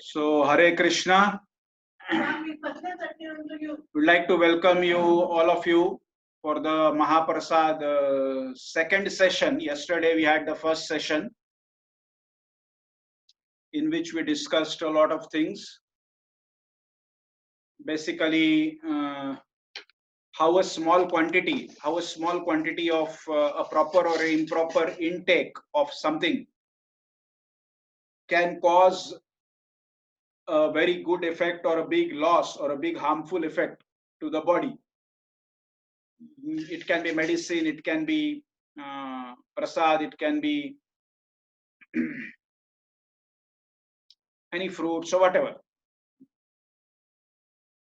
So, Hare Krishna. We'd like to welcome you, all of you, for the Mahaprasad second session. Yesterday we had the first session in which we discussed a lot of things. Basically, how a small quantity of a proper or improper intake of something can cause a very good effect or a big loss or a big harmful effect to the body. It can be medicine, it can be prasad, it can be any fruits or whatever.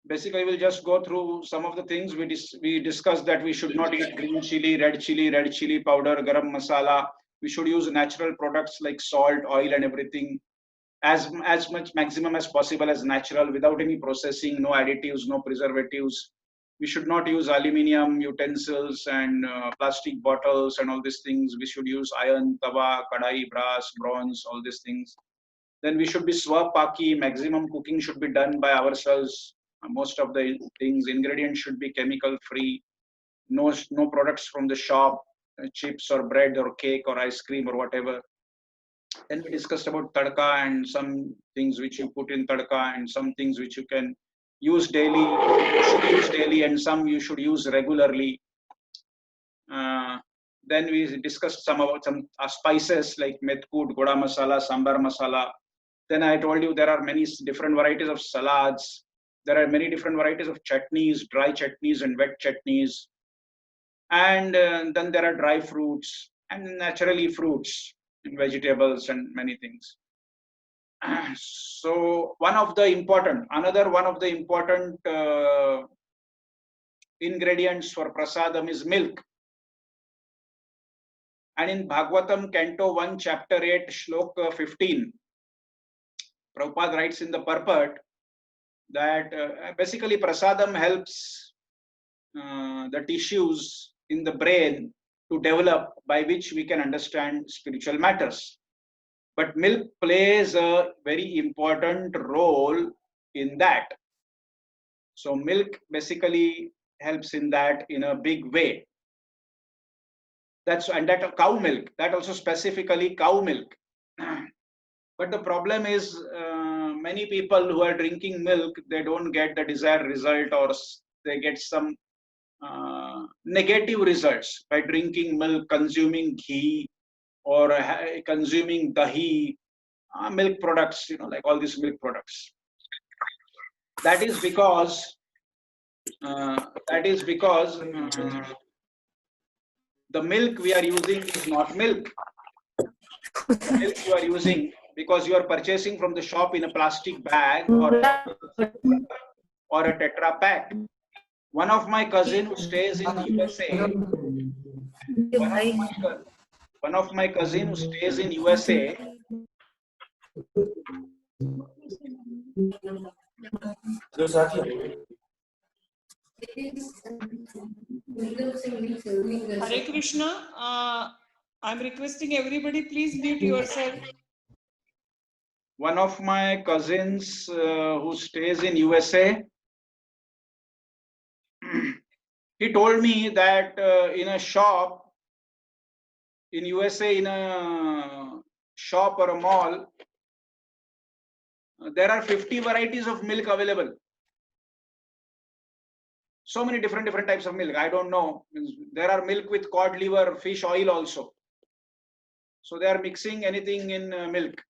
Basically, we'll just go through some of the things. We discussed that we should not eat green chili, red chili powder, garam masala. We should use natural products like salt, oil, and everything as much maximum as possible as natural, without any processing, no additives, no preservatives. We should not use aluminium utensils and plastic bottles and all these things. We should use iron, tawa, kadai, brass, bronze, all these things. Then we should be swapaki. Maximum cooking should be done by ourselves. Most of the things, ingredients should be chemical free. No products from the shop, chips or bread or cake or ice cream or whatever. Then we discussed about tadka and some things which you put in tadka and some things which you can use daily, and some you should use regularly. Then we discussed some spices like metkud, goda masala, sambar masala. Then I told you there are many different varieties of salads. There are many different varieties of chutneys, dry chutneys and wet chutneys. And then there are dry fruits and naturally fruits and vegetables and many things. So another one of the important ingredients for prasadam is milk. And in Bhagavatam, Canto 1, Chapter 8, Shloka 15, Prabhupada writes in the purport that basically prasadam helps the tissues in the brain to develop, by which we can understand spiritual matters. But milk plays a very important role in that. So milk basically helps in that in a big way. That cow milk, that also specifically cow milk. But the problem is many people who are drinking milk, they don't get the desired result, or they get some negative results by drinking milk, consuming ghee, or consuming dahi, milk products, like all these milk products. That is because the milk we are using is not milk. The milk you are using, because you are purchasing from the shop in a plastic bag or a Tetra Pak. One of my cousin who stays in USA, one of my cousin who stays in USA, Hare Krishna, I'm requesting everybody, please mute yourself. One of my cousins who stays in USA, he told me that in a shop in USA, in a shop or a mall, there are 50 varieties of milk available. So many different types of milk. I don't know. There are milk with cod liver, fish oil also. So they are mixing anything in milk.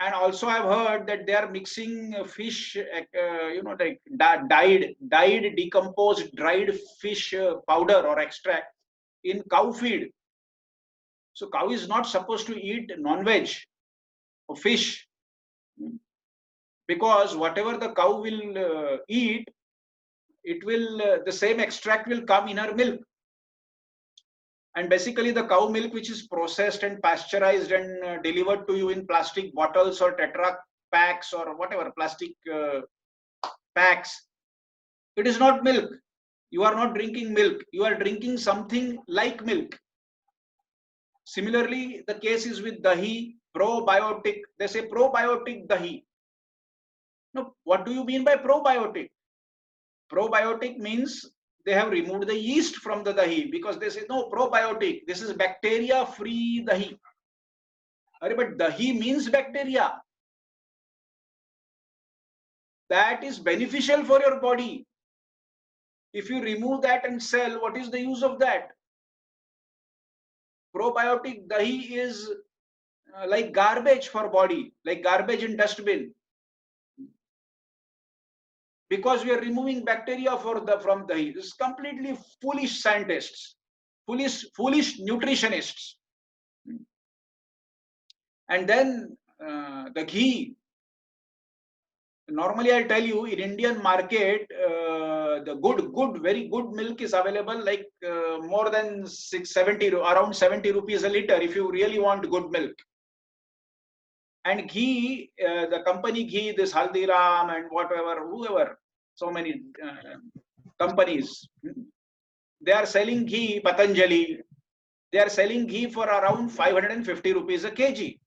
And also I've heard that they are mixing fish, like dyed, decomposed, dried fish powder or extract in cow feed. So cow is not supposed to eat non-veg or fish, because whatever the cow will eat, it will the same extract will come in her milk. And basically the cow milk which is processed and pasteurized and delivered to you in plastic bottles or Tetra packs or whatever plastic packs, it is not milk. You are not drinking milk, you are drinking something like milk. Similarly, the case is with dahi, probiotic. They say probiotic dahi. No, what do you mean by probiotic? Probiotic means they have removed the yeast from the dahi, because they say no, probiotic, this is bacteria free dahi. But dahi means bacteria. That is beneficial for your body. If you remove that and sell, what is the use of that? Probiotic dahi is like garbage for body, like garbage in dustbin, because we are removing bacteria from dahi. This is completely foolish scientists, foolish nutritionists. And then the ghee. Normally, I'll tell you, in Indian market, the very good milk is available like more than 670, around 70 rupees a liter if you really want good milk. And ghee, the company ghee, this Haldiram and whatever, whoever, so many companies, they are selling ghee, Patanjali, they are selling ghee for around 550 rupees a kg.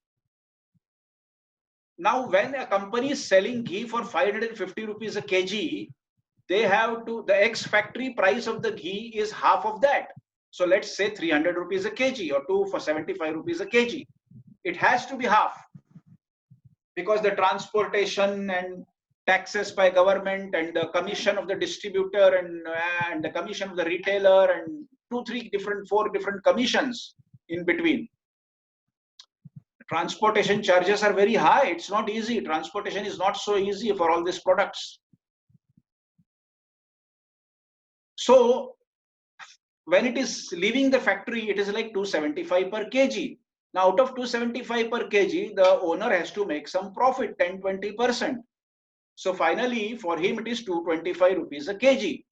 Now, when a company is selling ghee for 550 rupees a kg, they have to, the ex-factory price of the ghee is half of that. So let's say 300 rupees a kg or 2 for 75 rupees a kg. It has to be half, because the transportation and taxes by government and the commission of the distributor and the commission of the retailer and 4 different commissions in between. Transportation charges are very high. It's not easy. Transportation is not so easy for all these products. So when it is leaving the factory, it is like 275 per kg. Now, out of 275 per kg, the owner has to make some profit, 10-20%. So finally, for him, it is 225 rupees a kg.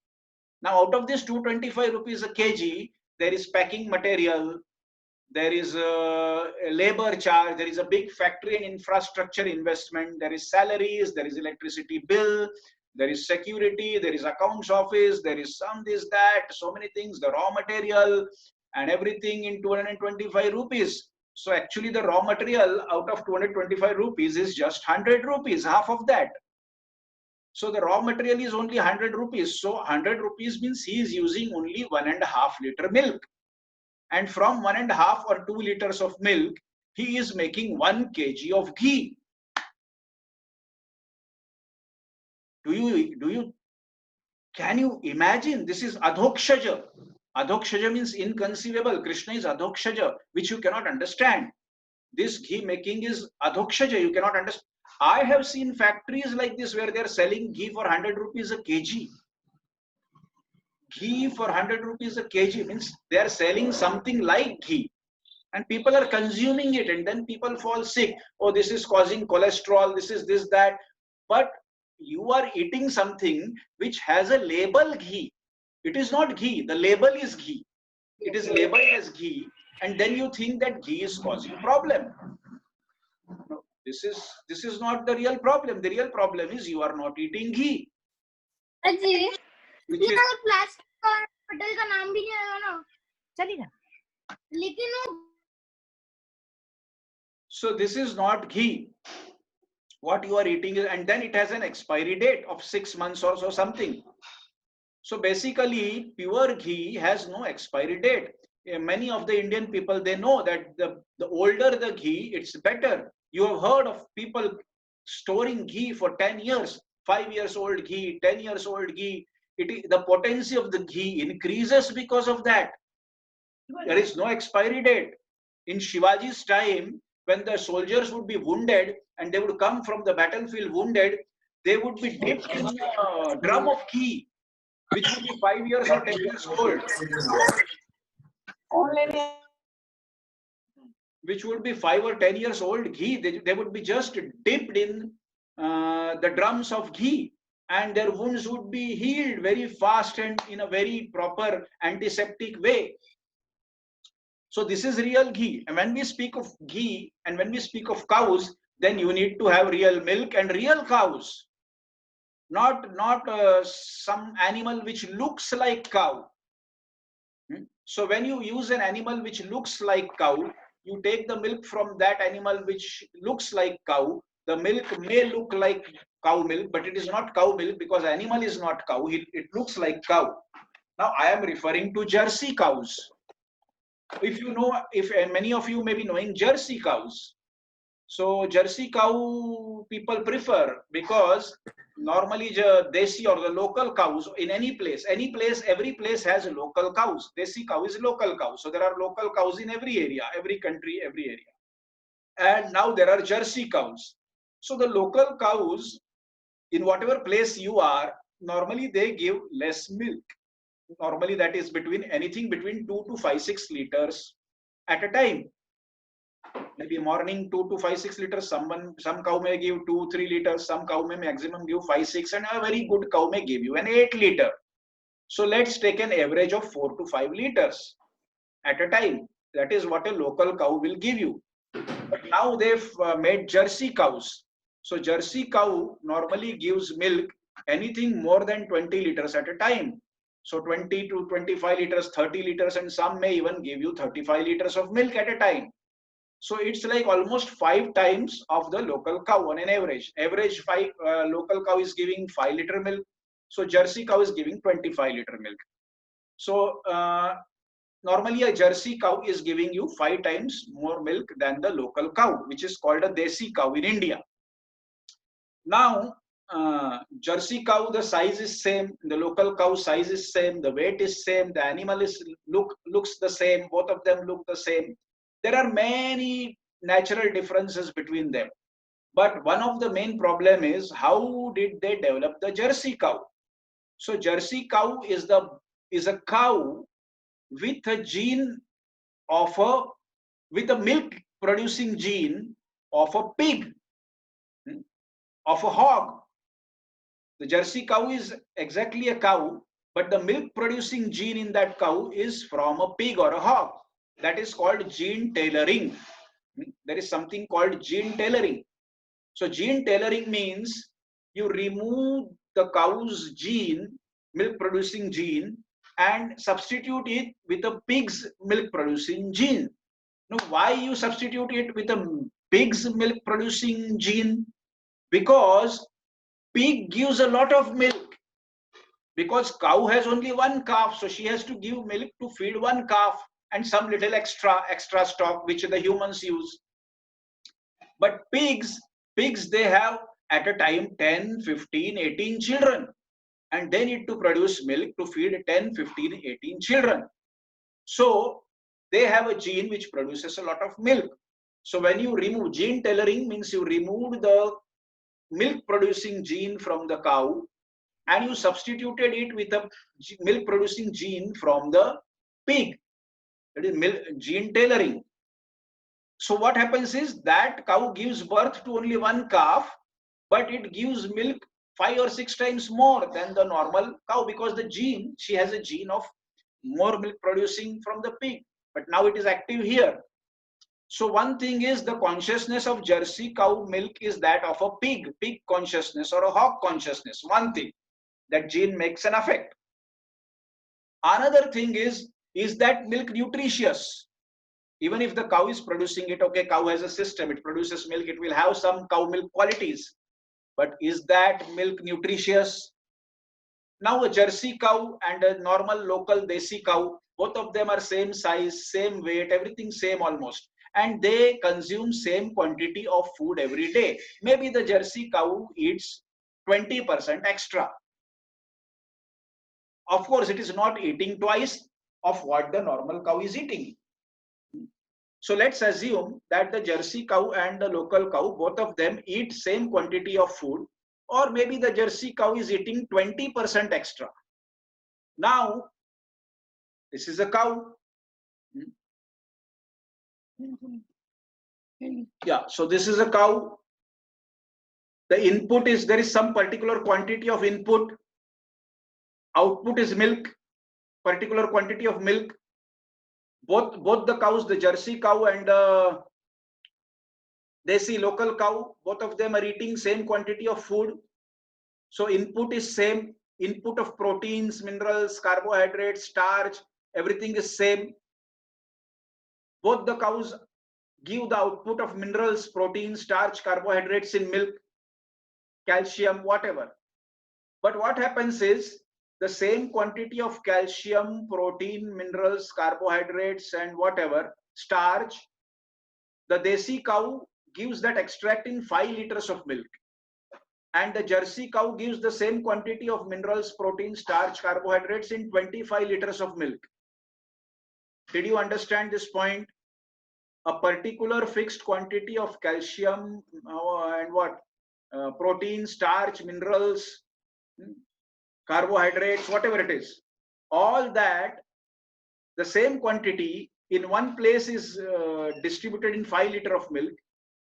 Now, out of this 225 rupees a kg, there is packing material, there is a labor charge, there is a big factory and infrastructure investment, there is salaries, there is electricity bill, there is security, there is accounts office, there is some this, that, so many things, the raw material and everything in 225 rupees. So actually the raw material out of 225 rupees is just 100 rupees, half of that. So the raw material is only 100 rupees. So 100 rupees means he is using only 1.5 liter milk. And from 1.5 or 2 liters of milk, he is making 1 kg of ghee. Can you imagine? This is adhokshaja. Adhokshaja means inconceivable. Krishna is adhokshaja, which you cannot understand. This ghee making is adhokshaja. You cannot understand. I have seen factories like this where they are selling ghee for 100 rupees a kg. Ghee for 100 rupees a kg means they are selling something like ghee. And people are consuming it, and then people fall sick. Oh, this is causing cholesterol, this is this, that. But you are eating something which has a label ghee. It is not ghee, the label is ghee. It is labeled as ghee, and then you think that ghee is causing problem. No, this is not the real problem. The real problem is you are not eating ghee. Which is, plastic और metal का नाम भी नहीं आएगा ना, चलेगा, लेकिन वो. So this is not ghee. What you are eating is, and then it has an expiry date of 6 months or so something. So basically, pure ghee has no expiry date. Many of the Indian people, they know that the older the ghee, it's better. You have heard of people storing ghee for 10 years, 5 years old ghee, 10 years old ghee. The potency of the ghee increases because of that. There is no expiry date. In Shivaji's time, when the soldiers would be wounded and they would come from the battlefield wounded, they would be dipped in a drum of ghee, which would be 5 years or 10 years old. Which would be 5 or 10 years old ghee. They would be just dipped in the drums of ghee, and their wounds would be healed very fast and in a very proper antiseptic way. So this is real ghee. And when we speak of ghee and when we speak of cows, then you need to have real milk and real cows, not some animal which looks like cow. So when you use an animal which looks like cow, you take the milk from that animal which looks like cow. the milk may look like cow milk, but it is not cow milk because animal is not cow. It looks like cow. Now I am referring to Jersey cows. If you know, if many of you may be knowing Jersey cows. So Jersey cow people prefer because normally the desi or the local cows in any place, every place has local cows. Desi cow is local cow. So there are local cows in every area, every country, every area. And now there are Jersey cows. So the local cows, in whatever place you are, normally they give less milk. Normally that is anything between 2 to 5-6 liters at a time. Maybe morning 2 to 5-6 liters. Some cow may give 2-3 liters. Some cow may maximum give 5-6, and a very good cow may give you an 8 liter. So let's take an average of 4 to 5 liters at a time. That is what a local cow will give you. But now they've made Jersey cows. So Jersey cow normally gives milk anything more than 20 liters at a time. So 20 to 25 liters, 30 liters, and some may even give you 35 liters of milk at a time. So it's like almost 5 times of the local cow on an average. Average local cow is giving 5 liter milk. So Jersey cow is giving 25 liter milk. So normally a Jersey cow is giving you 5 times more milk than the local cow, which is called a desi cow in India. Now, Jersey cow, the size is same, the local cow size is same, the weight is same, the animal is looks the same, both of them look the same. There are many natural differences between them. But one of the main problem is how did they develop the Jersey cow? So Jersey cow is a cow with a gene of with a milk producing gene of a pig, of a hog. The Jersey cow is exactly a cow, but the milk producing gene in that cow is from a pig or a hog. That is called gene tailoring. There is something called gene tailoring. So gene tailoring means you remove the cow's gene, milk producing gene, and substitute it with a pig's milk producing gene. Now, why you substitute it with a pig's milk producing gene? Because pig gives a lot of milk. Because cow has only one calf, so she has to give milk to feed one calf and some little extra stock which the humans use. But pigs they have at a time 10, 15, 18 children, and they need to produce milk to feed 10, 15, 18 children. So they have a gene which produces a lot of milk. So when you remove gene tailoring, means you remove the milk producing gene from the cow and you substituted it with a milk producing gene from the pig. That is gene tailoring. So what happens is that cow gives birth to only one calf, but it gives milk 5 or 6 times more than the normal cow because the gene, she has a gene of more milk producing from the pig, but now it is active here. So one thing is the consciousness of Jersey cow milk is that of a pig consciousness or a hog consciousness. One thing that gene makes an effect. Another thing is that milk nutritious? Even if the cow is producing it, okay, cow has a system, it produces milk, it will have some cow milk qualities. But is that milk nutritious? Now a Jersey cow and a normal local desi cow, both of them are same size, same weight, everything same almost. And they consume same quantity of food every day. Maybe the Jersey cow eats 20% extra. Of course, it is not eating twice of what the normal cow is eating. So let's assume that the Jersey cow and the local cow, both of them eat same quantity of food, or maybe the Jersey cow is eating 20% extra. Now, this is a cow. Yeah, so this is a cow. The input is, there is some particular quantity of input. Output is milk, particular quantity of milk. Both the cows, the Jersey cow and the desi local cow, both of them are eating same quantity of food. So input is same, input of proteins, minerals, carbohydrates, starch, everything is same. Both the cows give the output of minerals, protein, starch, carbohydrates in milk, calcium, whatever. But what happens is the same quantity of calcium, protein, minerals, carbohydrates, and whatever, starch, the desi cow gives that extract in 5 liters of milk. And the Jersey cow gives the same quantity of minerals, protein, starch, carbohydrates in 25 liters of milk. Did you understand this point? A particular fixed quantity of calcium and what? Protein, starch, minerals, carbohydrates, whatever it is. All that, the same quantity in one place is distributed in 5 liter of milk.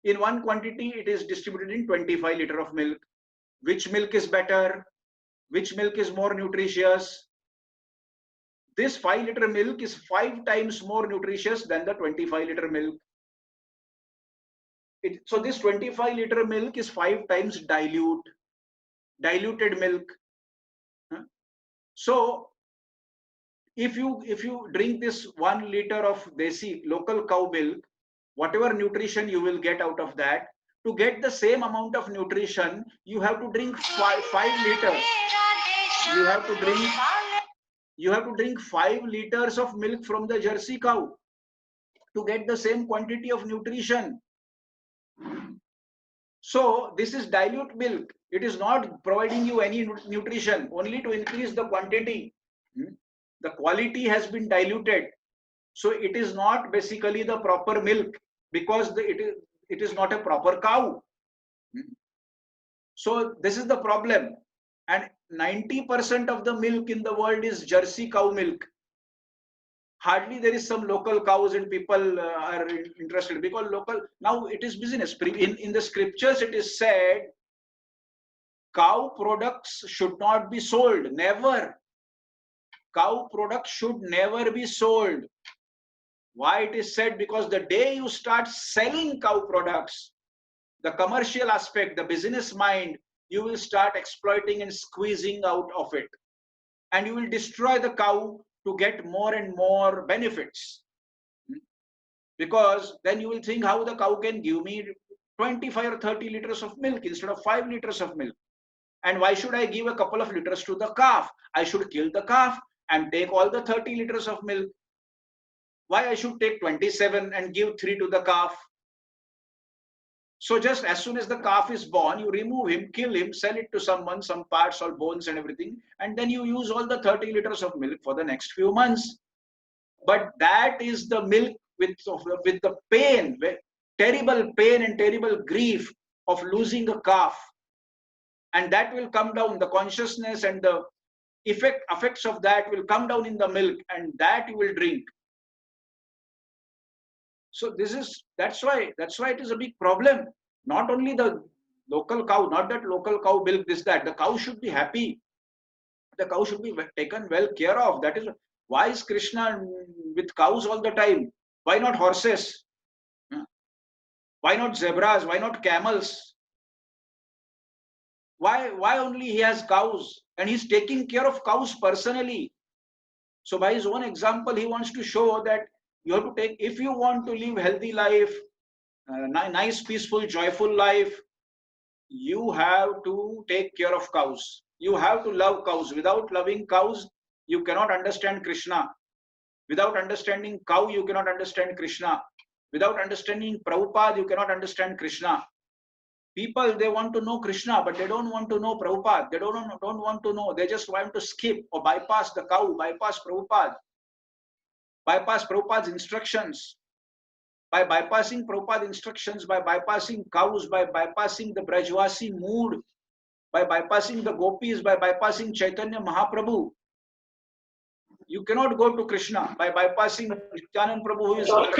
In one quantity, it is distributed in 25 liter of milk. Which milk is better? Which milk is more nutritious? This 5 liter milk is 5 times more nutritious than the 25 liter milk. So this 25 liter milk is 5 times diluted milk. So if you drink this 1 liter of desi local cow milk, whatever nutrition you will get out of that, to get the same amount of nutrition, you have to drink 5 liters. You have to drink 5 liters of milk from the Jersey cow to get the same quantity of nutrition. So this is dilute milk. It is not providing you any nutrition, only to increase the quantity. The quality has been diluted. So it is not basically the proper milk, because it is not a proper cow. So this is the problem. And 90% of the milk in the world is Jersey cow milk. Hardly there is some local cows, and people are interested, because local, now it is business. In the scriptures it is said cow products should not be sold. Never. Cow products should never be sold. Why it is said? Because the day you start selling cow products, the commercial aspect, the business mind, you will start exploiting and squeezing out of it. And you will destroy the cow to get more and more benefits. Because then you will think how the cow can give me 25 or 30 liters of milk instead of 5 liters of milk. And why should I give a couple of liters to the calf? I should kill the calf and take all the 30 liters of milk. Why I should take 27 and give 3 to the calf? So just as soon as the calf is born, you remove him, kill him, sell it to someone, some parts or bones and everything, and then you use all the 30 liters of milk for the next few months. But that is the milk with the pain, terrible pain and terrible grief of losing a calf. And that will come down, the consciousness and the effects of that will come down in the milk, and that you will drink. So that's why it is a big problem. Not only the local cow, not that local cow milk, this, that. The cow should be happy. The cow should be taken well care of. That is why is Krishna with cows all the time? Why not horses? Why not zebras? Why not camels? Why only he has cows? And he's taking care of cows personally. So by his own example, he wants to show that you have to take, if you want to live healthy life, nice, peaceful, joyful life, you have to take care of cows. You have to love cows. Without loving cows, you cannot understand Krishna. Without understanding cow, you cannot understand Krishna. Without understanding Prabhupada, you cannot understand Krishna. People, they want to know Krishna, but they don't want to know Prabhupada. They don't want to know. They just want to skip or bypass the cow, bypass Prabhupada. Bypass Prabhupada's instructions. By bypassing Prabhupada's instructions, by bypassing cows, by bypassing the Brajvasi mood, by bypassing the gopis, by bypassing Chaitanya Mahaprabhu, you cannot go to Krishna. By bypassing Nityananda Prabhu, who is you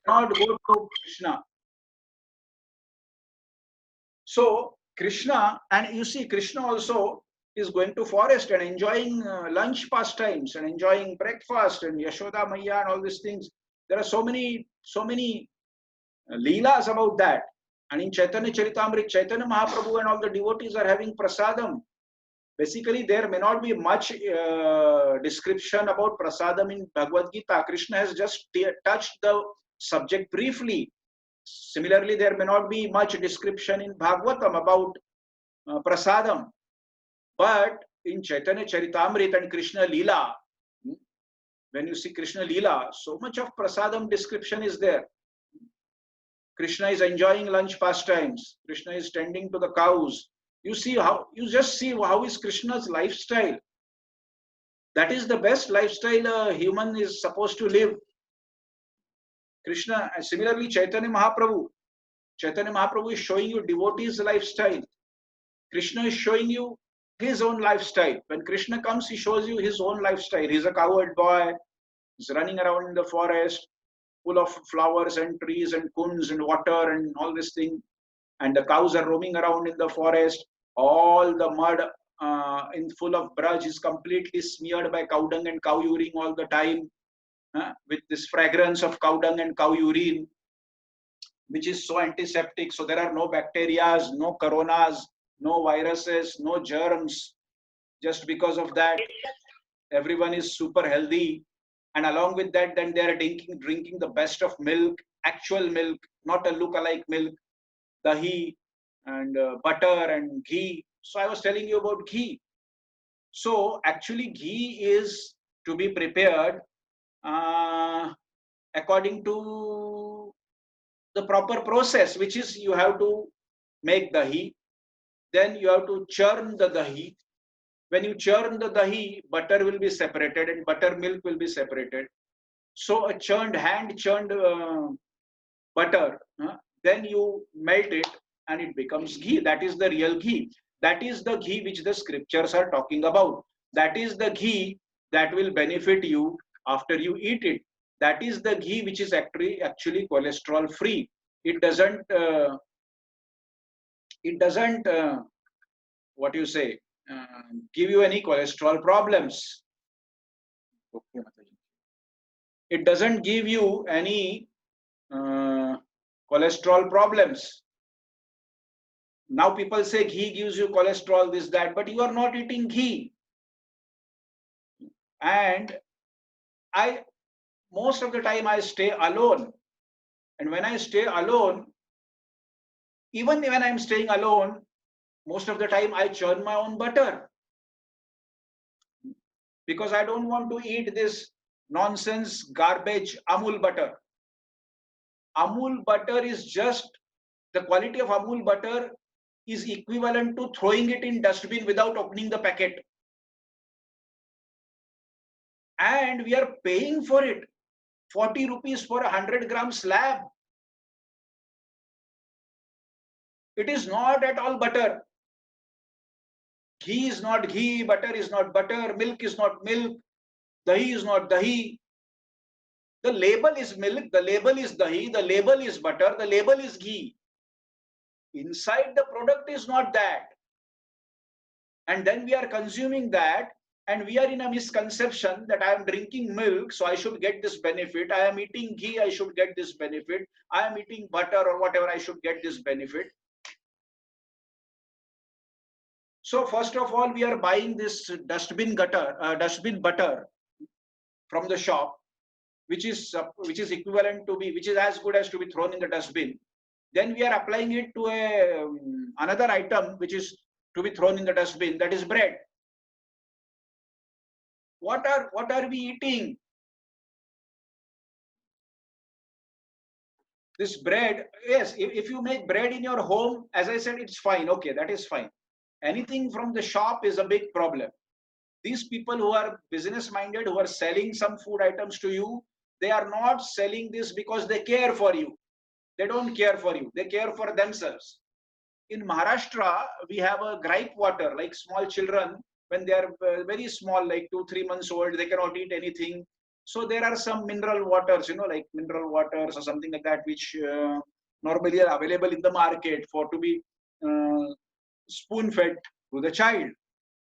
cannot go to Krishna. So Krishna, and you see, Krishna also is going to forest and enjoying lunch pastimes and enjoying breakfast and Yashoda Maya and all these things. There are so many leelas about that. And in Chaitanya Charitamrita, Chaitanya Mahaprabhu and all the devotees are having prasadam. Basically, there may not be much description about prasadam in Bhagavad Gita. Krishna has just touched the subject briefly. Similarly, there may not be much description in Bhagavatam about prasadam, but in Chaitanya Charitamrita and Krishna Leela, when you see Krishna Leela, so much of prasadam description is there. Krishna is enjoying lunch pastimes. Krishna is tending to the cows. You just see how is Krishna's lifestyle. That is the best lifestyle a human is supposed to live. Krishna, and similarly Chaitanya Mahaprabhu is showing you devotees' lifestyle. Krishna is showing you his own lifestyle. When Krishna comes, he shows you his own lifestyle. He's a cowherd boy. He's running around in the forest, full of flowers and trees and kunds and water and all this thing. And the cows are roaming around in the forest. All the mud in full of Braj is completely smeared by cow dung and cow urine all the time, with this fragrance of cow dung and cow urine, which is so antiseptic. So there are no bacteria, no coronas, no viruses, no germs. Just because of that, everyone is super healthy. And along with that, then they are drinking the best of milk, actual milk, not a look-alike milk, dahi and butter and ghee. So I was telling you about ghee. So actually ghee is to be prepared according to the proper process, which is you have to make dahi, then you have to churn the dahi. When you churn the dahi, butter will be separated and buttermilk will be separated. So a hand-churned butter, then you melt it and it becomes ghee. That is the real ghee. That is the ghee which the scriptures are talking about. That is the ghee that will benefit you after you eat it. That is the ghee which is actually cholesterol free. It doesn't what you say, give you any cholesterol problems. It doesn't give you any cholesterol problems. Now people say ghee gives you cholesterol, this, that, but you are not eating ghee. And most of the time I stay alone. And when I stay alone, even when I'm staying alone, most of the time I churn my own butter. Because I don't want to eat this nonsense garbage Amul butter. Amul butter is just, the quality of Amul butter is equivalent to throwing it in dustbin without opening the packet. And we are paying for it. 40 rupees for a 100-gram slab. It is not at all butter. Ghee is not ghee, butter is not butter, milk is not milk, dahi is not dahi. The label is milk, the label is dahi, the label is butter, the label is ghee. Inside the product is not that. And then we are consuming that, and we are in a misconception that I am drinking milk, so I should get this benefit. I am eating ghee, I should get this benefit. I am eating butter or whatever, I should get this benefit. So first of all, we are buying this dustbin butter from the shop, which is equivalent to which is as good as to be thrown in the dustbin. Then we are applying it to another item which is to be thrown in the dustbin, that is bread. What are we eating? This bread, yes, if you make bread in your home, as I said, it's fine. Okay, that is fine. Anything from the shop is a big problem. These people who are business minded, who are selling some food items to you, they are not selling this because they care for you. They don't care for you. They care for themselves. In Maharashtra, we have a gripe water, like small children, when they are very small, like 2-3 months old, they cannot eat anything. So there are some mineral waters, like mineral waters or something like that, which normally are available in the market for to be spoon-fed to the child.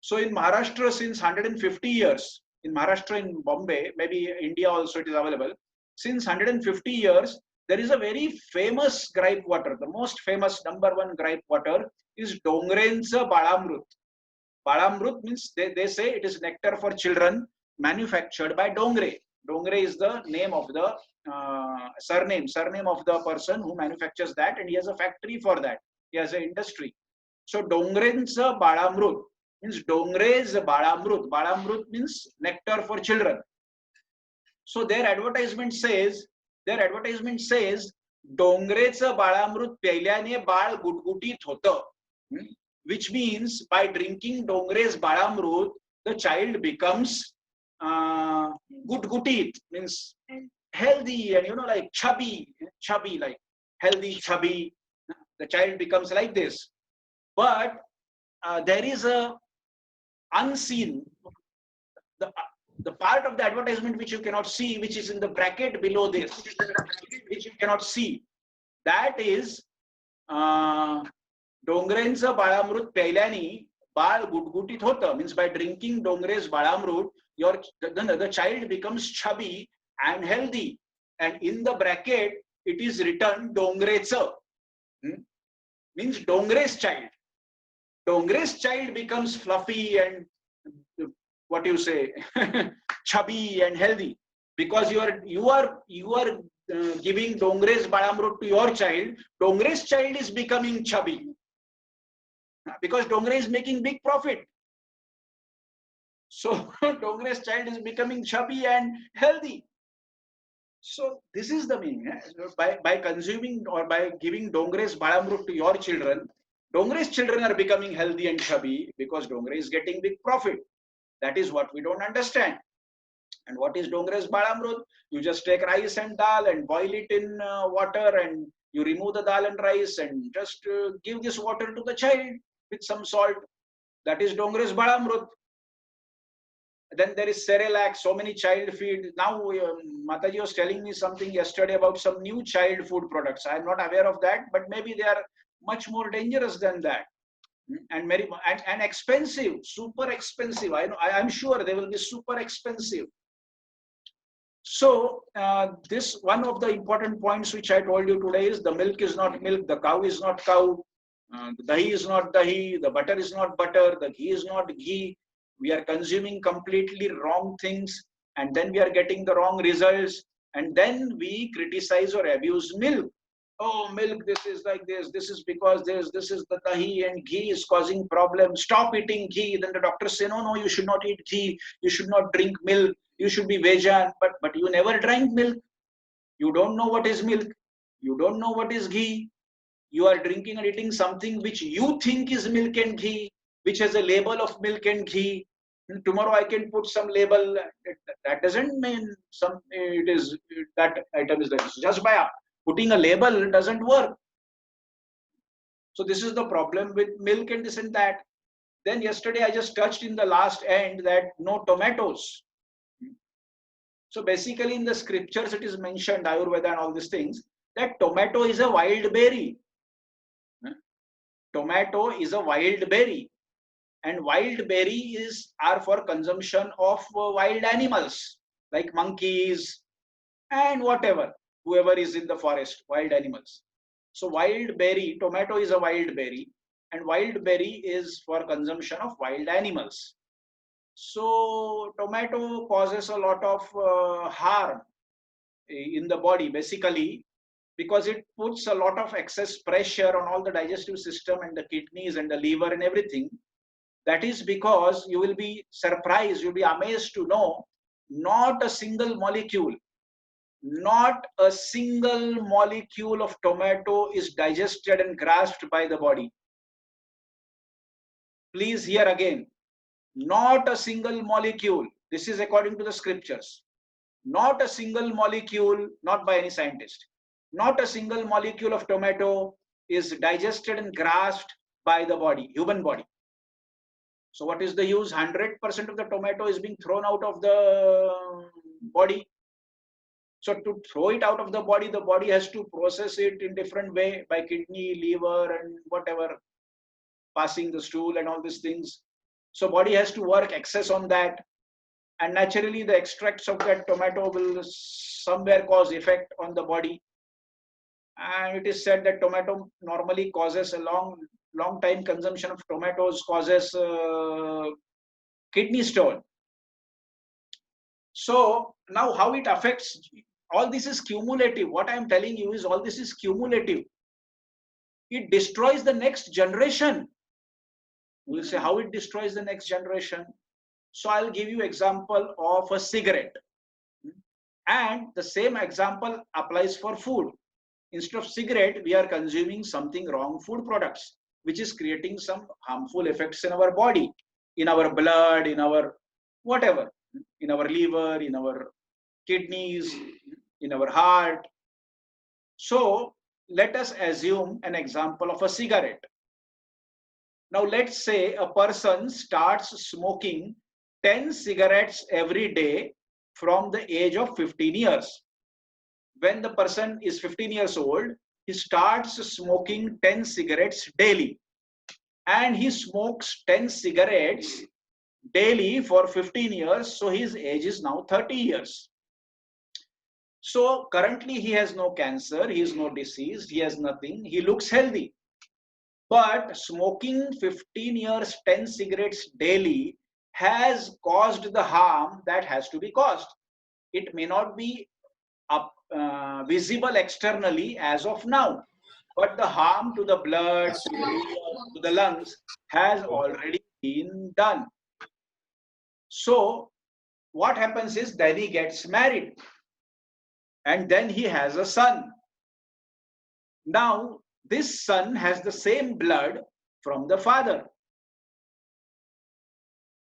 So in Maharashtra, since 150 years, in Maharashtra, in Bombay, maybe India also it is available. Since 150 years, there is a very famous gripe water. The most famous #1 gripe water is Dongren's Balamrut. Balamrut means they say it is nectar for children manufactured by Dongre. Dongre is the name of the surname of the person who manufactures that, and he has a factory for that. He has an industry. So Dongren's Balamrut means Dongre's Balamrut. Balamrut means nectar for children. So their advertisement says डोंगरेचं बाळामृत प्यायल्याने बाळ गुटगुटीत होतं, which means by drinking Dongre's balamrut the child becomes gutgutit, means healthy and like chubby, like healthy, chubby. The child becomes like this. But there is a unseen, the part of the advertisement which you cannot see, which is in the bracket below this, which you cannot see, that is Dongrenचं बाळामृत प्यायल्याने बाळ गुटगुटीत होतं, means by drinking Dongre's balamrut the child becomes chubby and healthy, and in the bracket it is written Dongreचं, means Dongre's child. Dongre's child becomes fluffy and what you say chubby and healthy because you are giving Dongre's balamrut to your child. Dongre's child is becoming chubby because Dongre is making big profit. So Dongre's child is becoming chubby and healthy. So this is the meaning. By consuming or by giving Dongre's balamrut to your children, Dongre's children are becoming healthy and chubby because Dongre is getting big profit. That is what we don't understand. And what is Dongre's balamrut? You just take rice and dal and boil it in water, and you remove the dal and rice and just give this water to the child with some salt. That is Dongre's balamrut. Then there is Cerelac, so many child feed. Now Mataji was telling me something yesterday about some new child food products. I am not aware of that, but maybe they are much more dangerous than that. And very and expensive, super expensive. I'm sure they will be super expensive. So this one of the important points which I told you today is the milk is not milk, the cow is not cow, the dahi is not dahi, the butter is not butter, the ghee is not ghee. We are consuming completely wrong things, and then we are getting the wrong results, and then we criticize or abuse milk. Oh, milk, this is like this. This is because this is the dahi and ghee is causing problems. Stop eating ghee. Then the doctors say, no, you should not eat ghee. You should not drink milk. You should be vegan. But you never drank milk. You don't know what is milk. You don't know what is ghee. You are drinking and eating something which you think is milk and ghee, which has a label of milk and ghee. And tomorrow I can put some label. That doesn't mean that item is that. Just by putting a label doesn't work. So this is the problem with milk and this and that. Then yesterday I just touched in the last end that no tomatoes. So basically in the scriptures it is mentioned, Ayurveda and all these things, that tomato is a wild berry. Tomato is a wild berry. And wild berries are for consumption of wild animals like monkeys and whatever. Whoever is in the forest, wild animals. So wild berry, tomato is a wild berry, and wild berry is for consumption of wild animals. So tomato causes a lot of harm in the body, basically, because it puts a lot of excess pressure on all the digestive system and the kidneys and the liver and everything. That is because you will be surprised, you'll be amazed to know not a single molecule of tomato is digested and grasped by the body. Please hear again, not a single molecule. This is according to the scriptures. Not a single molecule, not by any scientist. Not a single molecule of tomato is digested and grasped by the body, human body. So what is the use? 100% of the tomato is being thrown out of the body. So to throw it out of the body has to process it in different way by kidney, liver and whatever, passing the stool and all these things. So body has to work excess on that. And naturally the extracts of that tomato will somewhere cause effect on the body. And it is said that tomato normally causes a long time consumption of tomatoes causes kidney stone. So now how it affects all this is cumulative. What I am telling you is all this is cumulative. It destroys the next generation. We'll say how it destroys the next generation. So I'll give you example of a cigarette. And the same example applies for food. Instead of cigarette, we are consuming something wrong food products, which is creating some harmful effects in our body, in our blood, in our whatever, in our liver, in our kidneys, in our heart. So let us assume an example of a cigarette. Now let's say a person starts smoking 10 cigarettes every day from the age of 15 years. When the person is 15 years old, he starts smoking 10 cigarettes daily. And he smokes 10 cigarettes daily for 15 years. So his age is now 30 years. So currently he has no cancer, he is no disease, he has nothing, he looks healthy. But smoking 15 years, 10 cigarettes daily has caused the harm that has to be caused. It may not be visible externally as of now, but the harm to the blood, to the liver, to the lungs has already been done. So what happens is then he gets married and then he has a son. Now this son has the same blood from the father.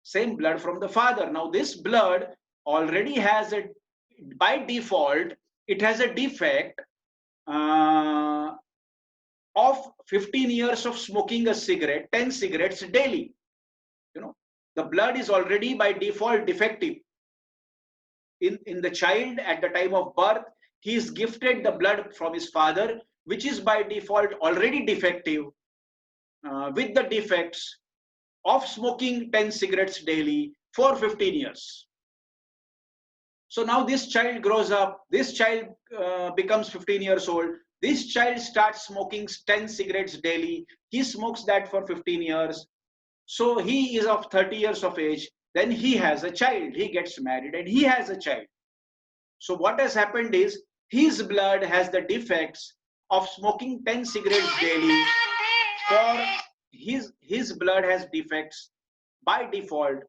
Same blood from the father. Now this blood already has a, by default, it has a defect of 15 years of smoking a cigarette, 10 cigarettes daily. You know, the blood is already by default defective. In the child at the time of birth, he is gifted the blood from his father, which is by default already defective, with the defects of smoking 10 cigarettes daily for 15 years. So now this child grows up, this child becomes 15 years old, this child starts smoking 10 cigarettes daily, he smokes that for 15 years. So he is of 30 years of age, then he has a child, he gets married and he has a child. So what has happened is his blood has the defects of smoking 10 cigarettes daily. For his blood has defects by default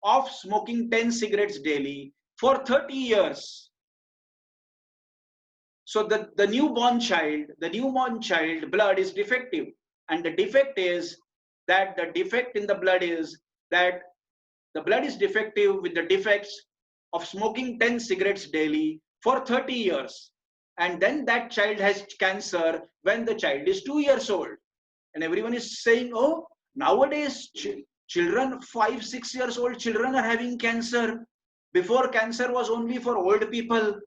of smoking 10 cigarettes daily for 30 years. So the newborn child blood is defective, and the defect is that the defect in the blood is that the blood is defective with the defects of smoking 10 cigarettes daily for 30 years. And then that child has cancer when the child is 2 years old. And everyone is saying, oh, nowadays children, 5-6 years old children are having cancer. Before, cancer was only for old people.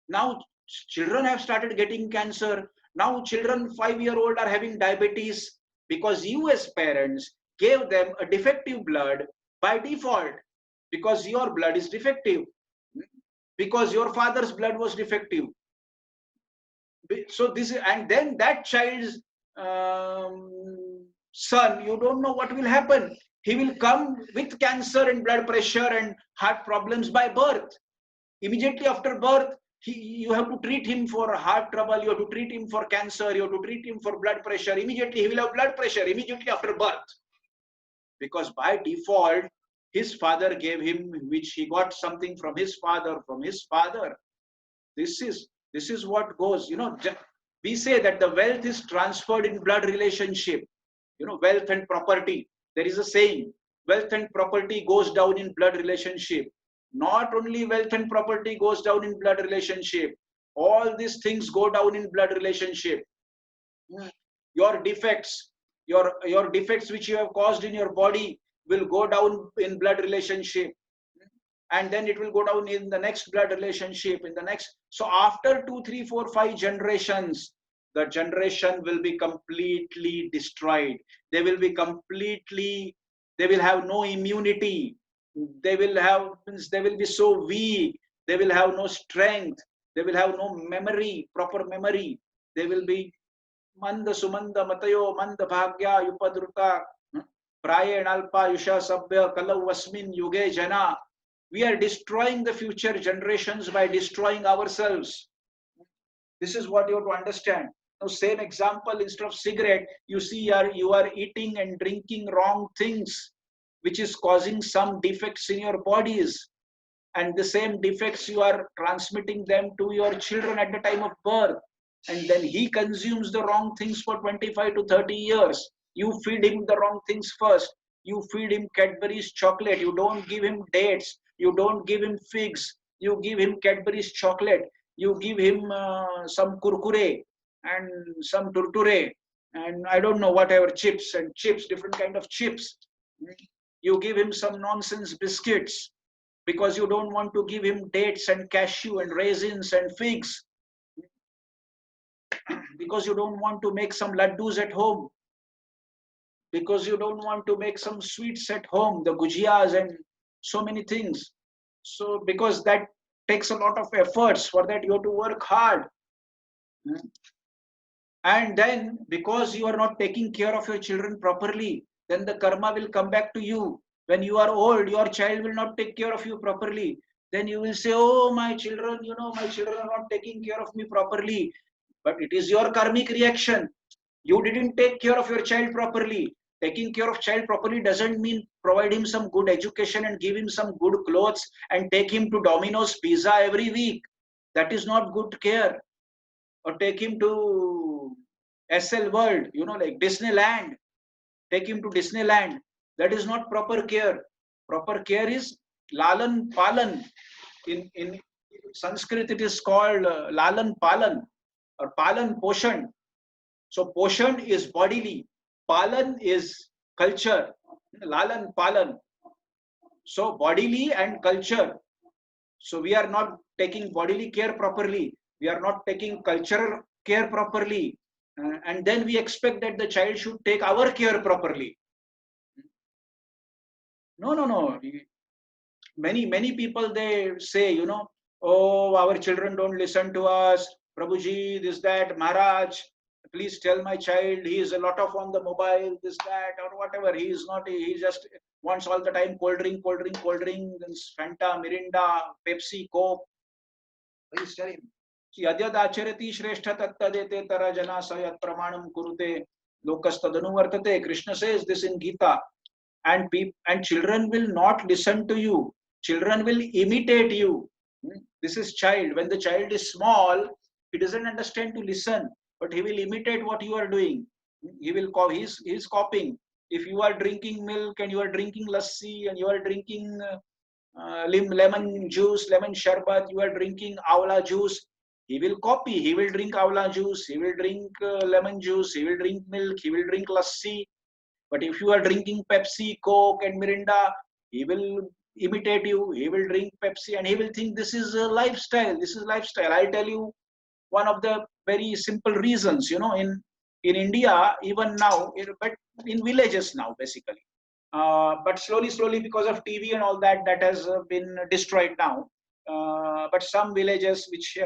Now children have started getting cancer. Now children 5-year-old are having diabetes because you as parents gave them a defective blood by default, because your blood is defective, because your father's blood was defective. So this is, and then that child's son, you don't know what will happen. He will come with cancer and blood pressure and heart problems by birth. Immediately after birth, you have to treat him for heart trouble, you have to treat him for cancer, you have to treat him for blood pressure. Immediately he will have blood pressure immediately after birth, because by default his father gave him, which he got something from his father, This is what goes. You know, we say that the wealth is transferred in blood relationship. You know, wealth and property. There is a saying, wealth and property goes down in blood relationship. Not only wealth and property goes down in blood relationship, all these things go down in blood relationship. Your defects, your defects which you have caused in your body will go down in blood relationship. And then it will go down in the next blood relationship, in the next. So after 2, 3, 4, 5 generations, the generation will be completely destroyed. They will be completely, they will have no immunity. They will be so weak. They will have no strength. They will have no memory, proper memory. They will be manda sumanda matayo manda bhagya yupadruta prayenalpa yusha sabya kalau vasmin yuge jana. We are destroying the future generations by destroying ourselves. This is what you have to understand. Now, same example, instead of cigarette, you see you are eating and drinking wrong things, which is causing some defects in your bodies. And the same defects you are transmitting them to your children at the time of birth. And then he consumes the wrong things for 25 to 30 years. You feed him the wrong things first. You feed him Cadbury's chocolate. You don't give him dates. You don't give him figs. You give him Cadbury's chocolate. You give him some kurkure and some turture and I don't know, whatever, chips, different kind of chips. You give him some nonsense biscuits because you don't want to give him dates and cashew and raisins and figs, because you don't want to make some laddus at home, because you don't want to make some sweets at home, the gujiyas and so many things. So because that takes a lot of efforts, for that you have to work hard. And then because you are not taking care of your children properly, then the karma will come back to you. When you are old, your child will not take care of you properly. Then you will say, oh, my children, my children are not taking care of me properly. But it is your karmic reaction. You didn't take care of your child properly. Taking care of child properly doesn't mean provide him some good education and give him some good clothes and take him to Domino's Pizza every week. That is not good care. Or take him to SL World, like Disneyland. Take him to Disneyland. That is not proper care. Proper care is Lalan Palan. In Sanskrit, it is called Lalan Palan or Palan Poshan. So Poshan is bodily. Palan is culture. Lalan Palan. So bodily and culture. So we are not taking bodily care properly. We are not taking cultural care properly. And then we expect that the child should take our care properly. No. Many people, they say, oh, our children don't listen to us. Prabhuji, this, that, Maharaj, please tell my child he is a lot of on the mobile, this, that, or whatever. He is not, he just wants all the time cold drink, Fanta, Mirinda, Pepsi, Coke. Please tell him. Yadyad acharati shrestha tattadete tara jana sayat pramanam kurute lokastadanu vartate. Krishna says this in Gita. And children will not listen to you. Children will imitate you. This is child. When the child is small, he doesn't understand to listen, but he will imitate what you are doing. He will he's copying. If you are drinking milk and you are drinking lassi and you are drinking lemon juice, lemon sharbat, you are drinking awla juice, he will copy. He will drink awla juice. He will drink lemon juice. He will drink milk. He will drink lassi. But if you are drinking Pepsi, Coke and Mirinda, he will imitate you. He will drink Pepsi and he will think this is a lifestyle. This is lifestyle. I'll tell you one of the very simple reasons, in India, even now, but in villages now, basically. But slowly, because of TV and all that, that has been destroyed now. But some villages which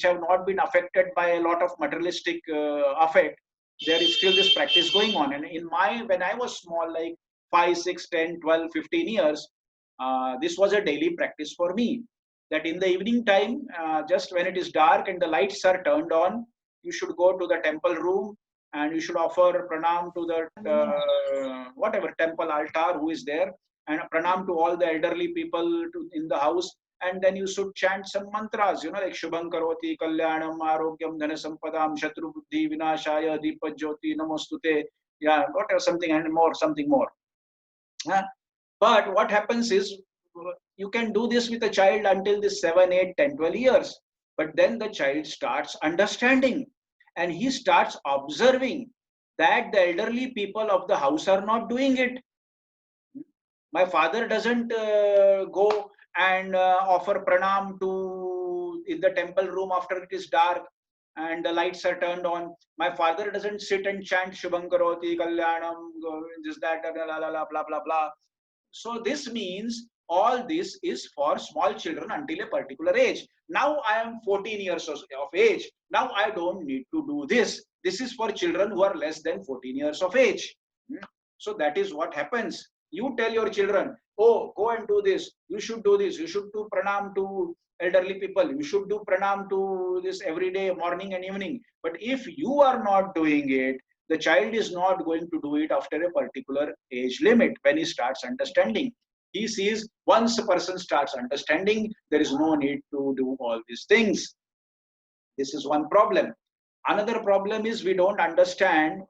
have not been affected by a lot of materialistic effect, there is still this practice going on. And when I was small, like 5, 6, 10, 12, 15 years, this was a daily practice for me. That in the evening time, just when it is dark and the lights are turned on, you should go to the temple room and you should offer pranam to the whatever temple altar who is there, and pranam to all the elderly people in the house. And then you should chant some mantras, like Shubham Karoti, Kalyanam, Arogyam, Dhana Sampadam, Shatru Buddhi, Vinashaya, Deepa Jyoti, Namostute, whatever, something more. But what happens is, you can do this with a child until this 7, 8, 10, 12 years. But then the child starts understanding and he starts observing that the elderly people of the house are not doing it. My father doesn't go and offer pranam in the temple room after it is dark and the lights are turned on. My father doesn't sit and chant Shubham Karoti, Kalyanam, this, that, blah, blah, blah. So this means all this is for small children until a particular age. Now I am 14 years of age. Now I don't need to do this. This is for children who are less than 14 years of age. So that is what happens. You tell your children, oh, go and do this. You should do this. You should do pranam to elderly people. You should do pranam to this every day, morning and evening. But if you are not doing it, the child is not going to do it after a particular age limit. When he starts understanding, he sees once a person starts understanding, there is no need to do all these things. This is one problem. Another problem is we don't understand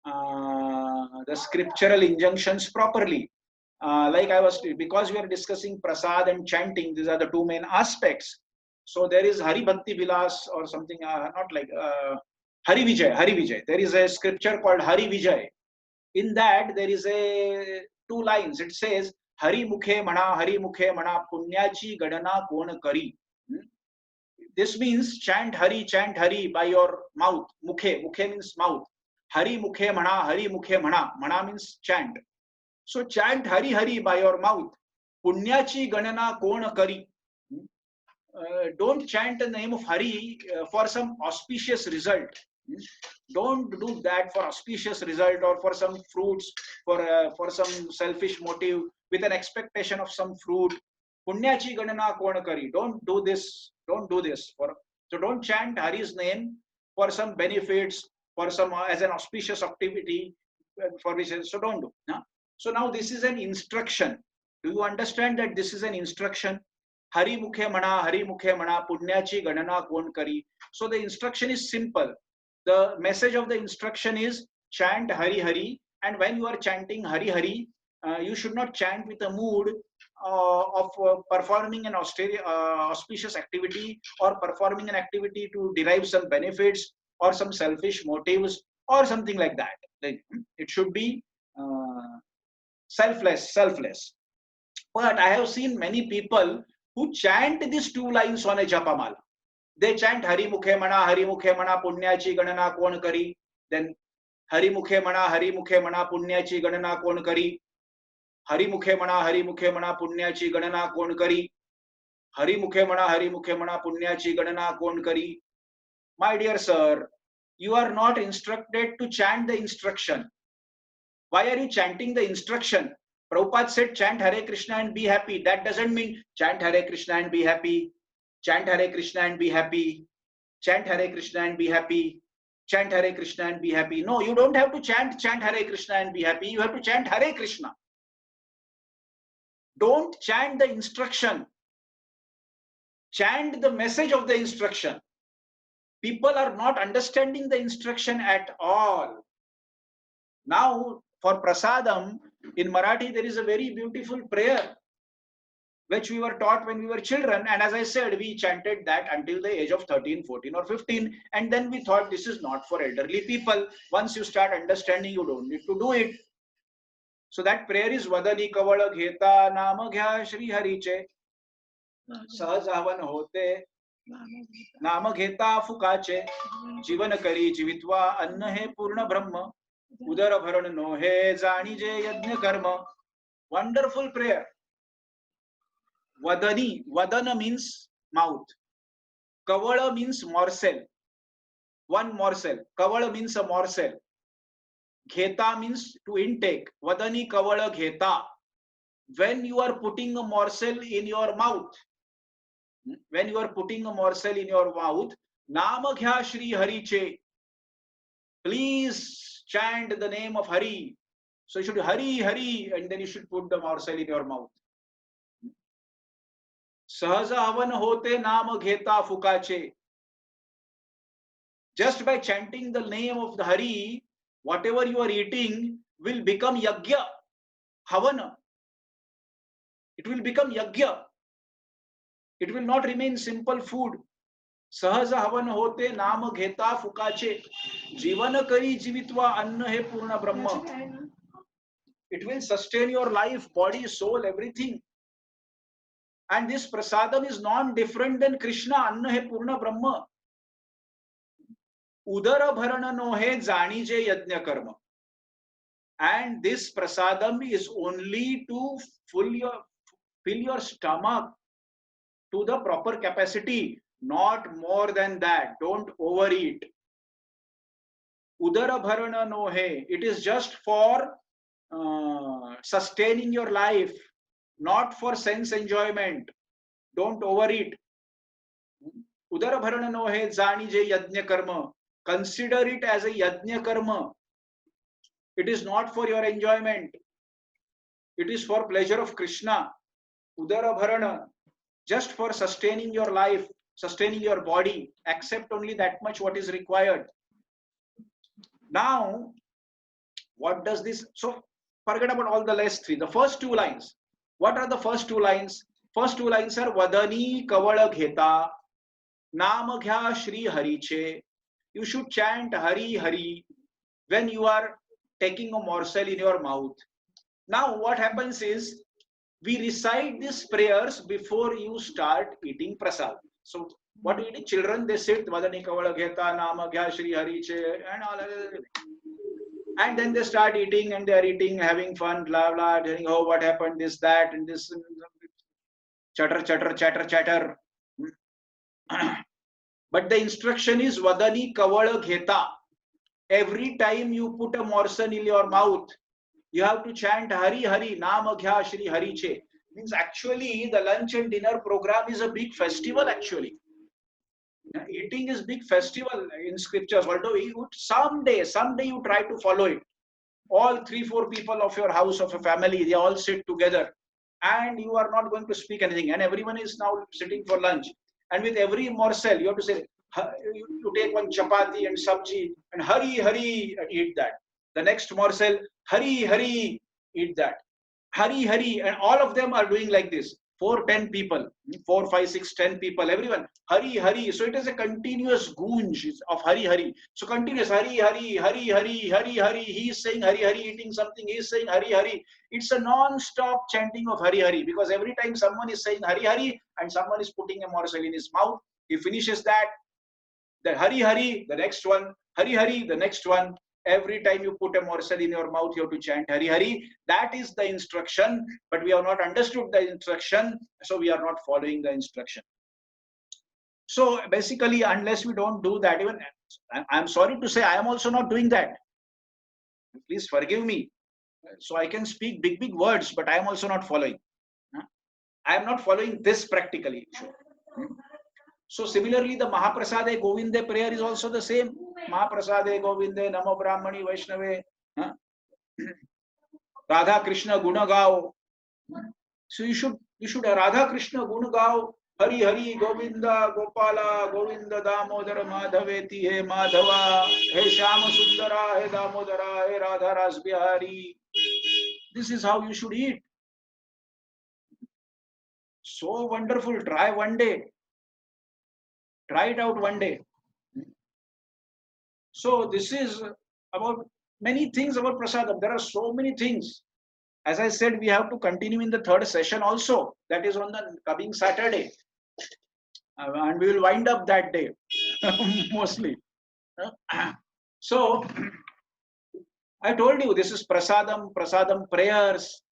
the scriptural injunctions properly. Like I was, because we are discussing prasad and chanting, these are the two main aspects. So there is Hari Bhakti Vilas or something, not like Hari Vijay. Hari Vijay. There is a scripture called Hari Vijay. In that there is a 2 lines. It says, Hari Mukhe Mana Punyachi Gadana Kon Kari. This means chant Hari by your mouth. Mukhe means mouth. Hari Mukhe Mana. Mana means chant. So chant Hari by your mouth. Punyachi Ganana Kon Kari. Don't chant the name of Hari for some auspicious result. Don't do that for auspicious result or for some fruits, for some selfish motive with an expectation of some fruit. Punyachi Ganana Kon Kari. Don't do this. Don't do this. So don't chant Hari's name for some benefits, for some as an auspicious activity, for which, so don't do. No? So now this is an instruction. Do you understand that this is an instruction? Hari Mukhe Mana, Punyachi Ganana Kon Kari. So the instruction is simple. The message of the instruction is chant Hari, and when you are chanting Hari, you should not chant with a mood of performing an auspicious activity or performing an activity to derive some benefits or some selfish motives or something like that. It should be selfless. But I have seen many people who chant these 2 lines on a japamala. They chant Hari Mukhe Mana, Punyachi Ganana Kon Kari. Then Hari Mukhe Mana, Punyachi Ganana Kon Kari. Hari Mukhe Mana, Punyachi Ganana Kon Kari. Hari Mukhe Mana, Punyachi Ganana Kon Kari. My dear sir, you are not instructed to chant the instruction. Why are you chanting the instruction? Prabhupada said chant Hare Krishna and be happy. That doesn't mean chant Hare Krishna and be happy. Chant Hare Krishna and be happy. Chant Hare Krishna and be happy. Chant Hare Krishna and be happy. No, you don't have to chant Hare Krishna and be happy. You have to chant Hare Krishna. Don't chant the instruction. Chant the message of the instruction. People are not understanding the instruction at all. Now, for prasadam, in Marathi, there is a very beautiful prayer which we were taught when we were children. And as I said, we chanted that until the age of 13, 14 or 15. And then we thought this is not for elderly people. Once you start understanding, you don't need to do it. So that prayer is Vadani Kavala Gheta Nama Ghya Shri Hariche Sahaj Avan Hote Nama Gheta Fukache Jivan Kari Jivitva Anna He Purna Brahma Udara Bharan No He Zani Je Yajna Karma. Wonderful prayer. Vadani, Vadana means mouth. Kavala means morsel. One morsel. Kavala means a morsel. Gheta means to intake. Vadani Kavala Gheta. When you are putting a morsel in your mouth, Nama Ghya Shri Hariche. Please chant the name of Hari. So you should Hari, and then you should put the morsel in your mouth. Sahaja Havan Hote Nama Gheta Fukache. Just by chanting the name of the Hari, whatever you are eating will become Yagya, Havana. It will become Yagya. It will not remain simple food. Sahaja Havan Hote Nama Gheta Fukache. Jivana Kari Jivitva Anna He Purna Brahma. It will sustain your life, body, soul, everything. And this prasadam is non-different than Krishna, Anna He Purna Brahma. Udara Bharana No He Zani Je Yajna Karma. And this prasadam is only to fill your stomach to the proper capacity, not more than that. Don't overeat. Udara Bharana No He. It is just for sustaining your life, not for sense enjoyment. Don't overeat. Udara bharana no he jani je yajna karma. Consider it as a yajna karma. It is not for your enjoyment. It is for pleasure of Krishna. Udara bharana, just for sustaining your life, sustaining your body. Accept only that much what is required. Now, what does this? So, forget about all the last three. The first two lines. What are the first two lines? First two lines are Vadani Kavala Gheta, Namagya Shri Hariche. You should chant Hari Hari when you are taking a morsel in your mouth. Now, what happens is we recite these prayers before you start eating prasad. So, what do you do? Children, they sit Vadani Kavala Gheta, Namagya Shri Hariche, and all. And then they start eating, and they are eating, having fun, blah blah, telling, oh, what happened, this, that, and this, chatter, chatter, chatter, chatter. But the instruction is Vadani Kavala Gheta. Every time you put a morsel in your mouth, you have to chant Hari Hari, Namagya Shri Hariche. Means actually the lunch and dinner program is a big festival actually. Eating is big festival in scriptures. Although someday you try to follow it. All 3-4 people of your house, of a family, they all sit together, and you are not going to speak anything. And everyone is now sitting for lunch. And with every morsel, you have to say, you take one chapati and sabji, and Hari Hari, and eat that. The next morsel, Hari Hari, eat that. Hari Hari, and all of them are doing like this. 4-10 people, 4, 5, 6, 10 people, everyone, Hari Hari. So it is a continuous goonj of Hari Hari. So continuous Hari Hari, Hari Hari, Hari Hari. He is saying Hari Hari, eating something. He is saying Hari Hari. It's a non-stop chanting of Hari Hari, because every time someone is saying Hari Hari and someone is putting a morsel in his mouth, he finishes that. The Hari Hari, the next one. Hari Hari, the next one. Every time you put a morsel in your mouth, you have to chant Hari Hari. That is the instruction, but we have not understood the instruction, so we are not following the instruction. So basically, unless we don't do that, even I'm sorry to say, I am also not doing that. Please forgive me. So I can speak big words, but I am also not following. I am not following this practically. So similarly, the Mahaprasade Govinde prayer is also the same. Mahaprasade Govinde Namo Brahmani Vaishnave. Radha Krishna Guna Gao. So you should Radha Krishna Guna Gao. Hari Hari Govinda Gopala Govinda Damodara Madhaveti He Madhava He Shama Sundara He Damodara He Radha Ras Bihari. This is how you should eat. So wonderful. Try one day. Try it out one day. So this is about many things about prasadam. There are so many things. As I said, we have to continue in the third session also. That is on the coming Saturday. And we will wind up that day, mostly. So, I told you, this is prasadam prayers,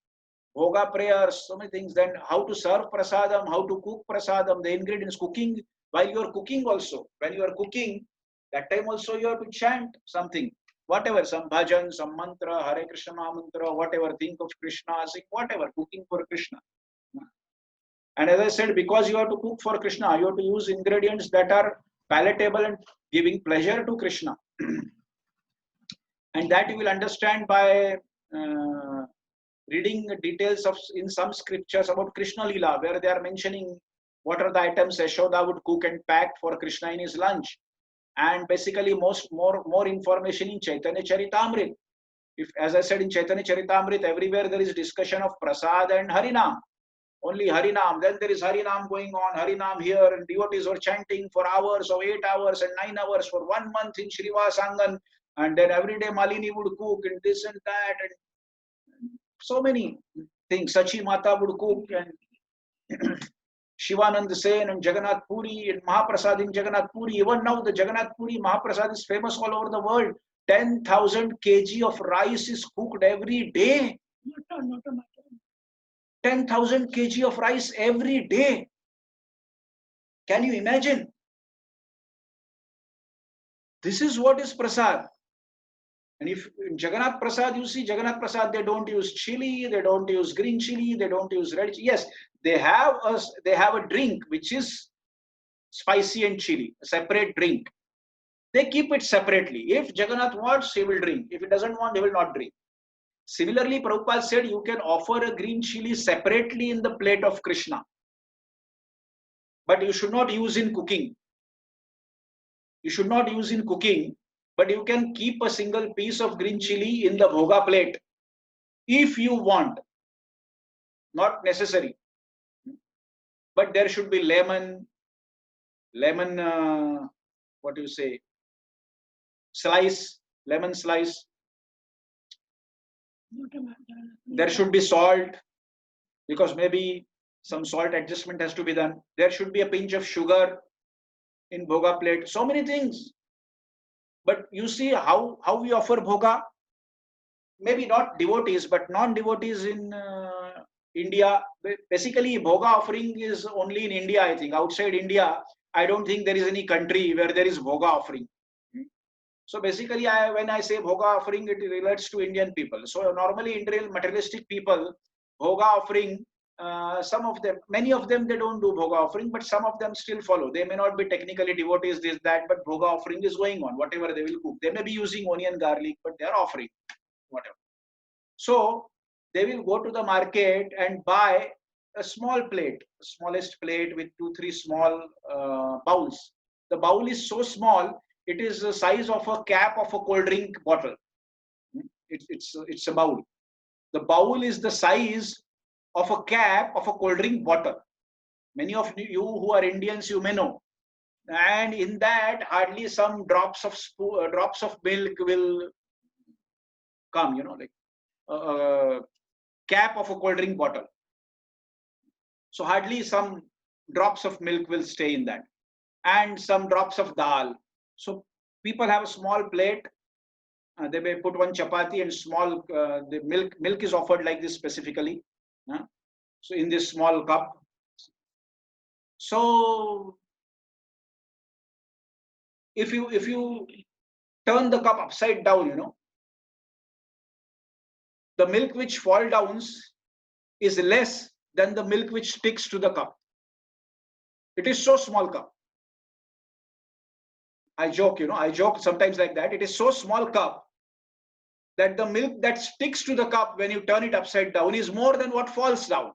bhoga prayers, so many things. Then how to serve prasadam, how to cook prasadam, the ingredients, cooking. While you are cooking also, when you are cooking, that time also you have to chant something, whatever, some bhajan, some mantra, Hare Krishna mantra, whatever, think of Krishna, sing whatever, cooking for Krishna. And as I said, because you have to cook for Krishna, you have to use ingredients that are palatable and giving pleasure to Krishna. And that you will understand by reading the details of in some scriptures about Krishna Lila, where they are mentioning what are the items Yashoda would cook and pack for Krishna in his lunch. And basically more information in Chaitanya Charitamrita. If, as I said, in Chaitanya Charitamrita, everywhere there is discussion of Prasad and Harinam. Only Harinam. Then there is Harinam going on, Harinam here, and devotees were chanting for hours or 8 hours and 9 hours for 1 month in Srivas Angan. And then every day Malini would cook and this and that, and so many things. Sachi Mata would cook, and Shivanand Sen and Jagannath Puri and Mahaprasad in Jagannath Puri. Even now the Jagannath Puri Mahaprasad is famous all over the world. 10,000 kg of rice is cooked every day. 10,000 kg of rice every day. Can you imagine? This is what is prasad. And if in Jagannath Prasad, you see Jagannath Prasad, they don't use chili, they don't use green chili, they don't use red chili. Yes, they have a drink which is spicy and chili, a separate drink. They keep it separately. If Jagannath wants, he will drink. If he doesn't want, he will not drink. Similarly, Prabhupada said you can offer a green chili separately in the plate of Krishna. But you should not use in cooking. You should not use in cooking, but you can keep a single piece of green chili in the bhoga plate if you want. Not necessary. But there should be lemon, what do you say, lemon slice. There should be salt, because maybe some salt adjustment has to be done. There should be a pinch of sugar in bhoga plate. So many things. But you see how we offer bhoga. Maybe not devotees, but non-devotees in India. Basically, bhoga offering is only in India, I think. Outside India, I don't think there is any country where there is bhoga offering. So basically, when I say bhoga offering, it relates to Indian people. So normally, Indian materialistic people, bhoga offering, many of them, they don't do bhoga offering, but some of them still follow. They may not be technically devotees, this, that, but bhoga offering is going on, whatever they will cook. They may be using onion, garlic, but they are offering whatever. So they will go to the market and buy a small plate, smallest plate with 2-3 small bowls. The bowl is so small, it is the size of a cap of a cold drink bottle. It's a bowl. The bowl is the size of a cap of a cold drink bottle. Many of you who are Indians, you may know. And in that, hardly some drops of milk will come, like a cap of a cold drink bottle. So hardly some drops of milk will stay in that, and some drops of dal. So people have a small plate. They may put one chapati and small. The milk is offered like this specifically. So in this small cup. So if you turn the cup upside down, the milk which falls down is less than the milk which sticks to the cup. It is so small cup. I joke sometimes like that. It is so small cup that the milk that sticks to the cup when you turn it upside down is more than what falls down.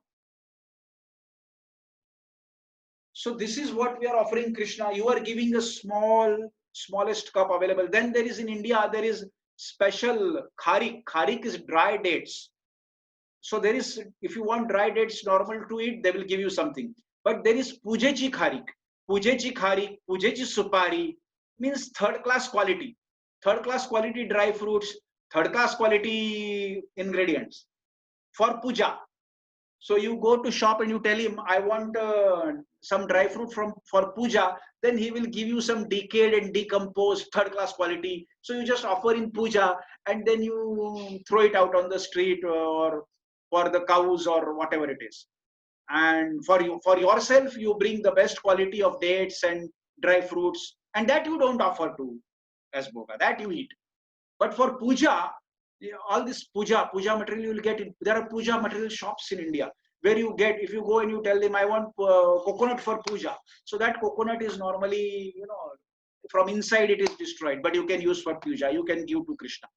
So this is what we are offering Krishna. You are giving a smallest cup available. Then there is in India, there is special kharik. Kharik is dry dates. So there is, if you want dry dates normal to eat, they will give you something. But there is pujechi kharik. Pujechi kharik, pujechi supari means third class quality. Third class quality dry fruits, third class quality ingredients for puja. So you go to shop and you tell him, I want some dry fruit for puja. Then he will give you some decayed and decomposed third class quality. So you just offer in puja and then you throw it out on the street or for the cows or whatever it is. And for yourself, you bring the best quality of dates and dry fruits, and that you don't offer to as bhoga, that you eat. But for puja, all this puja material you will get in. There are puja material shops in India where you get, if you go and you tell them I want coconut for puja, so that coconut is normally, from inside it is destroyed, but you can use for puja, you can give to Krishna.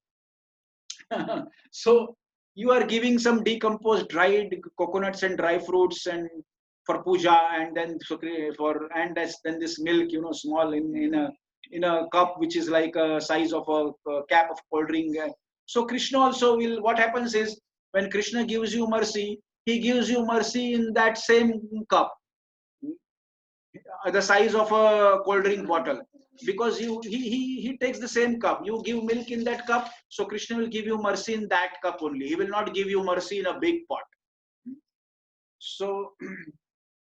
So you are giving some decomposed dried coconuts and dry fruits and for puja, and then then this milk, small in a cup which is like a size of a cap of cold drink. So Krishna also will, what happens is, when Krishna gives you mercy, he gives you mercy in that same cup, the size of a cold drink bottle, because he takes the same cup. You give milk in that cup, so Krishna will give you mercy in that cup only. He will not give you mercy in a big pot. So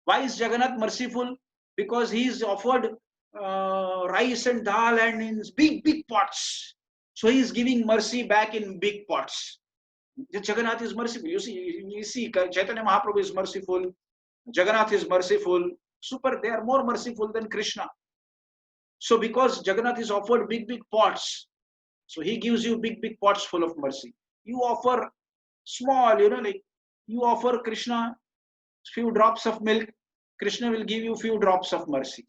why is Jagannath merciful? Because he is offered rice and dal and in big pots. So he is giving mercy back in big pots. Jagannath is merciful. You see, Chaitanya Mahaprabhu is merciful. Jagannath is merciful. Super, they are more merciful than Krishna. So because Jagannath is offered big pots, So he gives you big pots full of mercy. You offer small, like you offer Krishna few drops of milk, Krishna will give you few drops of mercy.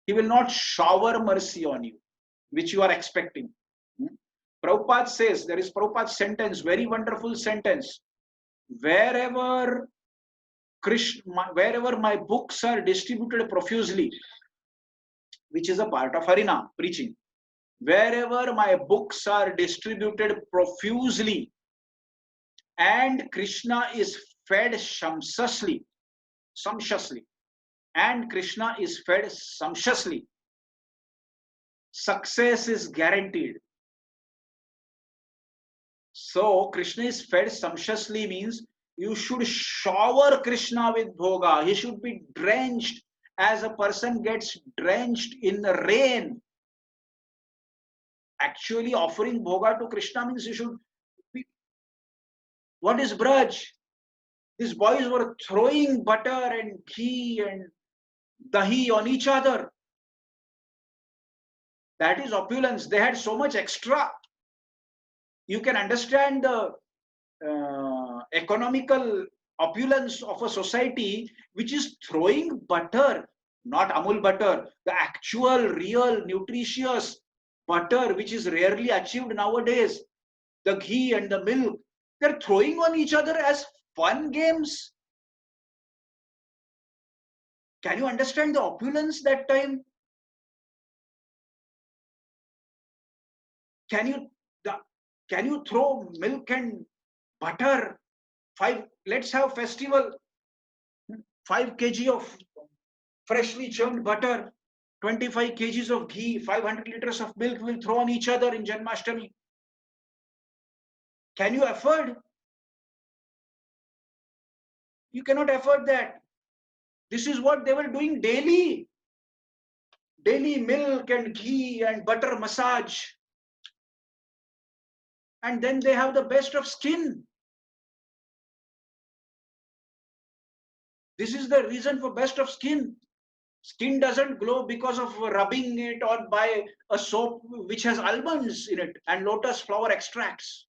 He will not shower mercy on you, which you are expecting. Prabhupada says, there is Prabhupada's sentence, very wonderful sentence. Wherever my books are distributed profusely, which is a part of Harinam preaching, wherever my books are distributed profusely and Krishna is fed sumptuously, and Krishna is fed sumptuously, success is guaranteed. So Krishna is fed sumptuously means you should shower Krishna with bhoga. He should be drenched as a person gets drenched in the rain. Actually offering bhoga to Krishna means you should be. What is Braj? These boys were throwing butter and ghee and dahi on each other. That is opulence. They had so much extra. You can understand the economical opulence of a society which is throwing butter, not Amul butter, the actual, real, nutritious butter which is rarely achieved nowadays, the ghee and the milk, they're throwing on each other as fun games. Can you understand the opulence that time? Can you throw milk and butter? Let's have festival. 5 kg of freshly churned butter, 25 kgs of ghee, 500 liters of milk will throw on each other in Janmashtami. Can you afford? You cannot afford that. This is what they were doing daily. Daily milk and ghee and butter massage. And then they have the best of skin. This is the reason for best of skin. Skin doesn't glow because of rubbing it or by a soap which has almonds in it and lotus flower extracts.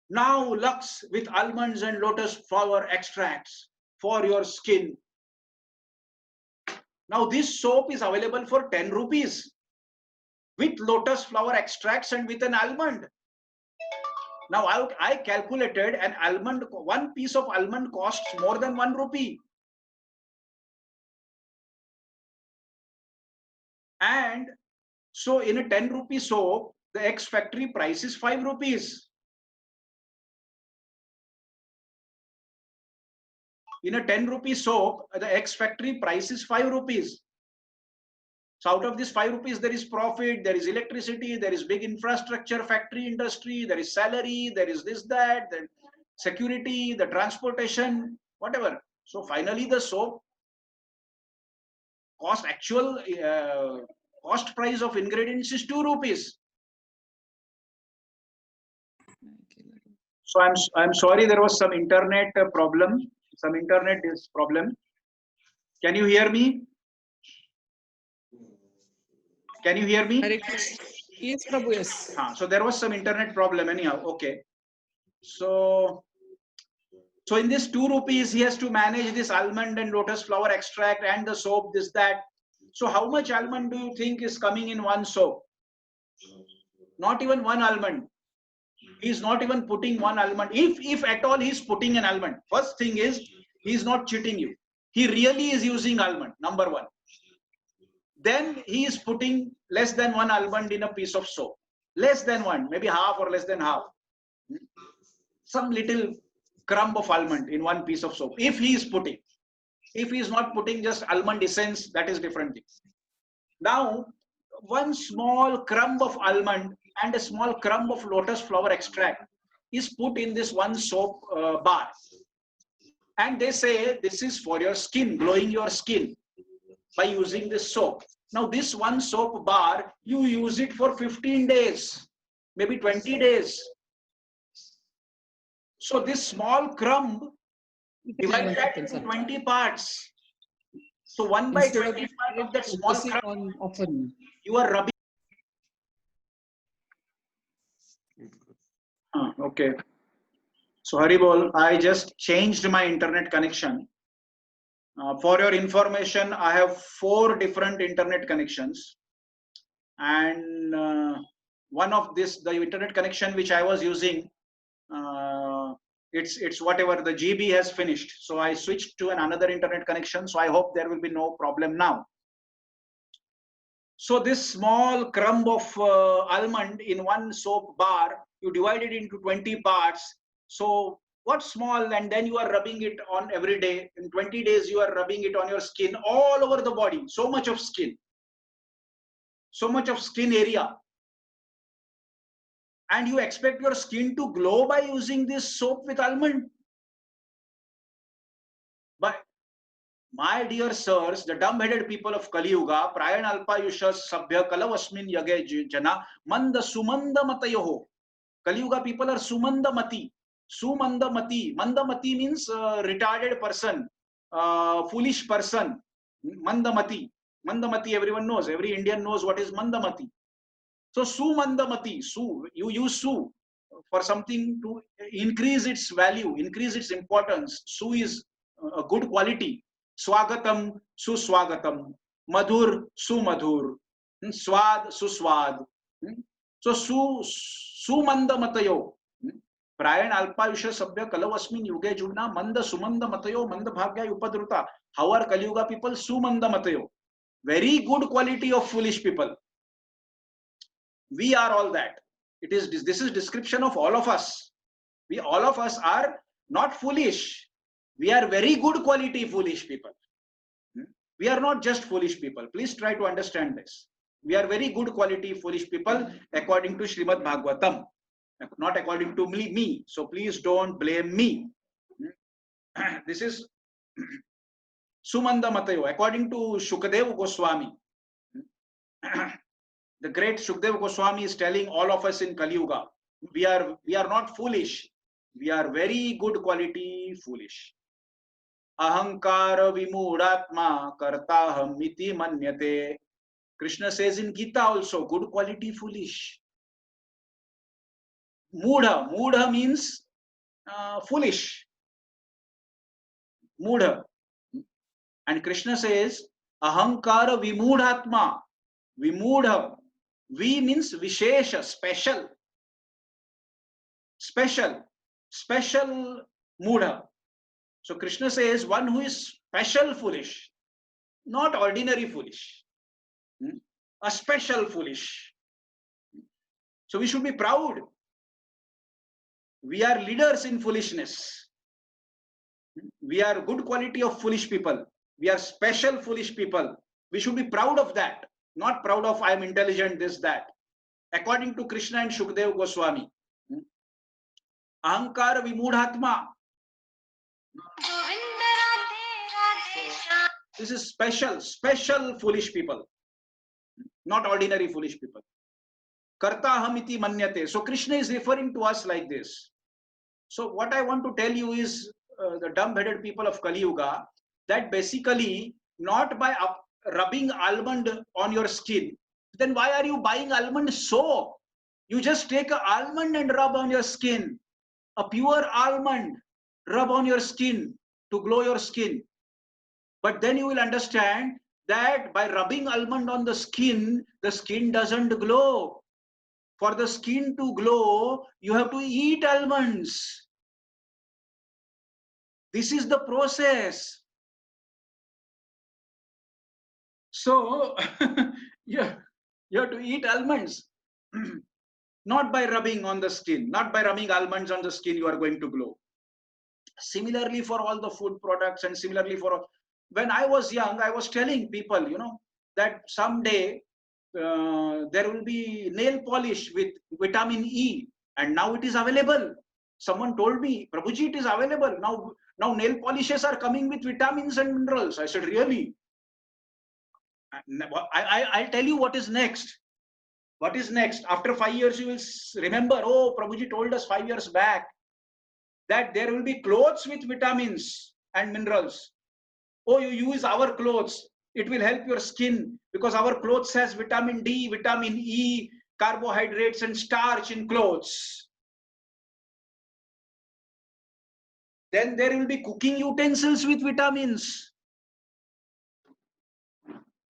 Now Lux with almonds and lotus flower extracts for your skin. Now this soap is available for 10 rupees with lotus flower extracts and with an almond. Now I calculated an almond, one piece of almond costs more than 1 rupee. And so in a 10 rupee soap, the ex factory price is 5 rupees. In a 10 rupee soap, the ex factory price is 5 rupees. So out of this 5 rupees, there is profit, there is electricity, there is big infrastructure, factory industry, there is salary, there is this, that, then security, the transportation, whatever. So finally the soap actual cost price of ingredients is 2 rupees. So I'm sorry, there was some internet problem. Some internet is problem. Can you hear me? Can you hear me? Yes, Prabhu, yes. So there was some internet problem anyhow. Okay. So in this 2 rupees, he has to manage this almond and lotus flower extract and the soap, this, that. So how much almond do you think is coming in one soap? Not even one almond. He's not even putting one almond. If at all he's putting an almond. First thing is, he's not cheating you. He really is using almond, number one. Then he is putting less than one almond in a piece of soap. Less than one, maybe half or less than half. Some little crumb of almond in one piece of soap. If he is putting. If he is not putting just almond essence, that is different thing. Now, one small crumb of almond and a small crumb of lotus flower extract is put in this one soap bar. And they say this is for your skin, glowing your skin by using this soap. Now this one soap bar, you use it for 15 days, maybe 20 days. So this small crumb, divide that into 20 parts. So 1 by 20 part of that small crumb, you are rubbing Okay. So Haribol, I just changed my internet connection. For your information, I have 4 different internet connections, and one of this, the internet connection which I was using, it's whatever the GB has finished. So I switched to another internet connection. So I hope there will be no problem now. So this small crumb of almond in one soap bar, you divide it into 20 parts. So what small, and then you are rubbing it on every day. In 20 days, you are rubbing it on your skin all over the body. So much of skin area. And you expect your skin to glow by using this soap with almond? But my dear sirs, the dumb-headed people of Kali Yuga, Prayan Alpayushas Sabhya Kalavasmin Yage Jana Manda Sumanda Matayoho. Kali Yuga people are Sumanda Mati. Sumanda Mati. Manda Mati means retarded person, foolish person. Manda Mati. Manda Mati, everyone knows. Every Indian knows what is Manda Mati. So Sumanda Mati. Su, you use Su for something to increase its value, increase its importance. Su is a good quality. Swagatam, suswagatam. Madhur, sumadhur. Swad, suswad. So sumanda matayo. Prayan alpayusha sabya kalavasmin yuge jugna manda sumanda matayo manda bhagya upadruta. How are Kali Yuga people? Sumanda matayo. Very good quality of foolish people. We are all that. This is description of all of us. We all of us are not foolish. We are very good quality foolish people. We are not just foolish people. Please try to understand this. We are very good quality foolish people according to Srimad Bhagavatam, not according to me. So please don't blame me. This is Sumanda Matayo, according to Shukadeva Goswami. The great Shukadeva Goswami is telling all of us in Kali Yuga, we are not foolish. We are very good quality foolish. Ahankara vimudatma kartaham iti manyate. Krishna says in Gita also, good quality foolish. Mudha. Mudha means foolish. Mudha. And Krishna says, Ahankara vimudhatma. Vimudha. V means Vishesha, special. Special Mudha. So Krishna says, one who is special foolish, not ordinary foolish. A special foolish. So we should be proud. We are leaders in foolishness. We are good quality of foolish people. We are special foolish people. We should be proud of that. Not proud of I am intelligent, this, that. According to Krishna and Shukadeva Goswami. Ahankara vimudhatma. This is special foolish people. Not ordinary foolish people. Kartaham iti manyate. So Krishna is referring to us like this. So what I want to tell you is the dumb-headed people of Kali Yuga, that basically not by rubbing almond on your skin, then why are you buying almond soap? You just take an almond and rub on your skin. A pure almond, rub on your skin to glow your skin. But then you will understand that by rubbing almond on the skin doesn't glow. For the skin to glow, you have to eat almonds. This is the process. So, you have to eat almonds. Not by rubbing on the skin, not by rubbing almonds on the skin, you are going to glow. Similarly for all the food products, and similarly for, when I was young, I was telling people, that someday there will be nail polish with vitamin E, and now it is available. Someone told me, Prabhuji, it is available. Now nail polishes are coming with vitamins and minerals. I said, really? I'll tell you what is next. What is next? After 5 years, you will remember, oh, Prabhuji told us 5 years back that there will be clothes with vitamins and minerals. Oh, you use our clothes. It will help your skin because our clothes has vitamin D, vitamin E, carbohydrates and starch in clothes. Then there will be cooking utensils with vitamins.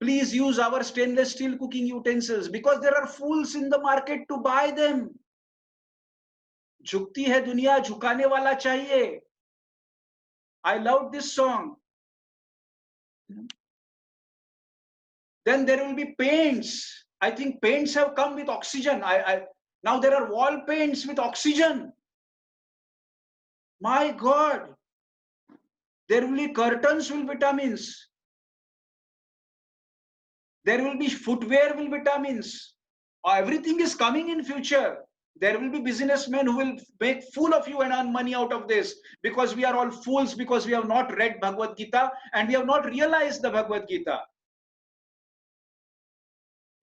Please use our stainless steel cooking utensils because there are fools in the market to buy them. झुकती है दुनिया, झुकाने वाला चाहिए. I love this song. Then there will be paints. I think paints have come with oxygen. Now there are wall paints with oxygen. My God. There will be curtains with vitamins. There will be footwear with vitamins. Everything is coming in future. There will be businessmen who will make fool of you and earn money out of this because we are all fools because we have not read Bhagavad Gita and we have not realized the Bhagavad Gita.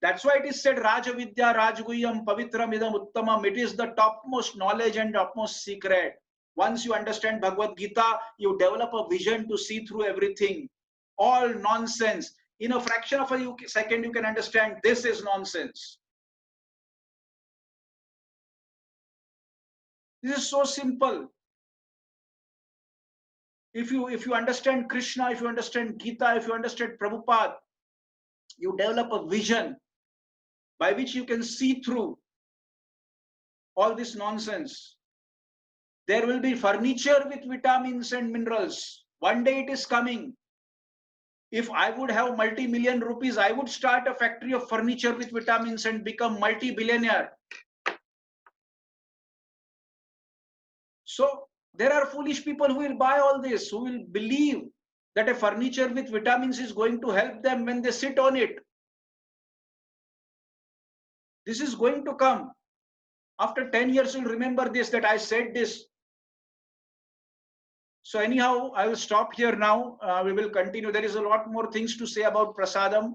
That's why it is said, Raja Vidya Rajguyam Pavitram Idam Uttamam. It is the topmost knowledge and topmost secret. Once you understand Bhagavad Gita, you develop a vision to see through everything. All nonsense. In a fraction of a second, you can understand this is nonsense. This is so simple. If you understand Krishna, if you understand Gita, if you understand Prabhupada, you develop a vision by which you can see through all this nonsense. There will be furniture with vitamins and minerals. One day it is coming. If I would have multi-million rupees, I would start a factory of furniture with vitamins and become multi-billionaire. So there are foolish people who will buy all this, who will believe that a furniture with vitamins is going to help them when they sit on it. This is going to come. After 10 years, you'll remember this, that I said this. So anyhow, I will stop here now. We will continue. There is a lot more things to say about Prasadam.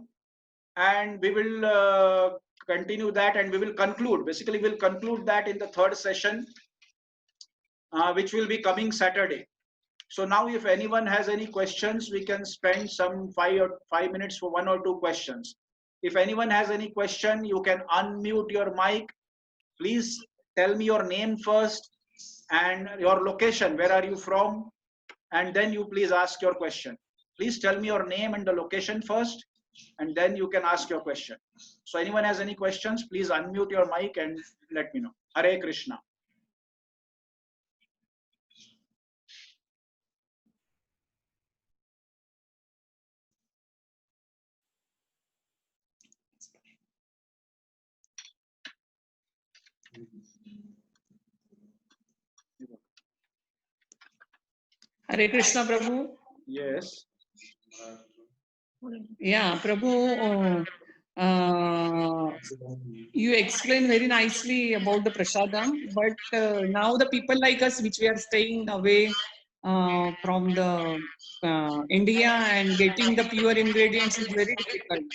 And we will continue that and we will conclude. Basically, we'll conclude that in the third session, which will be coming Saturday. So now if anyone has any questions, we can spend some 5 minutes for 1 or 2 questions. If anyone has any question, you can unmute your mic. Please tell me your name first and your location. Where are you from? And then you please ask your question. Please tell me your name and the location first, and then you can ask your question. So anyone has any questions, please unmute your mic and let me know. Hare Krishna. Hare Krishna, Prabhu. Yes. Yeah, Prabhu, you explained very nicely about the prasadam, but now the people like us, which we are staying away from the India and getting the pure ingredients is very difficult.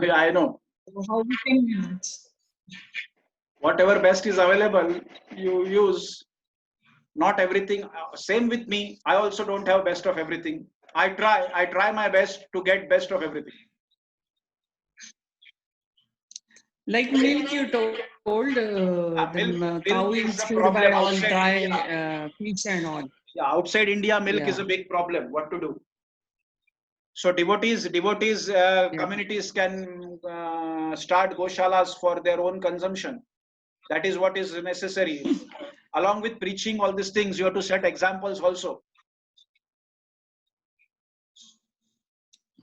Yeah, I know. So how we can manage? Whatever best is available, you use. Not everything. Same with me. I also don't have best of everything. I try my best to get best of everything. Like milk, you told Milk cow is is a fed by problem all outside dry India. fish and all. Yeah, outside India, milk is Yeah. a big problem. What to do? So devotees, communities can start goshalas for their own consumption. That is what is necessary. Along with preaching all these things, you have to set examples also.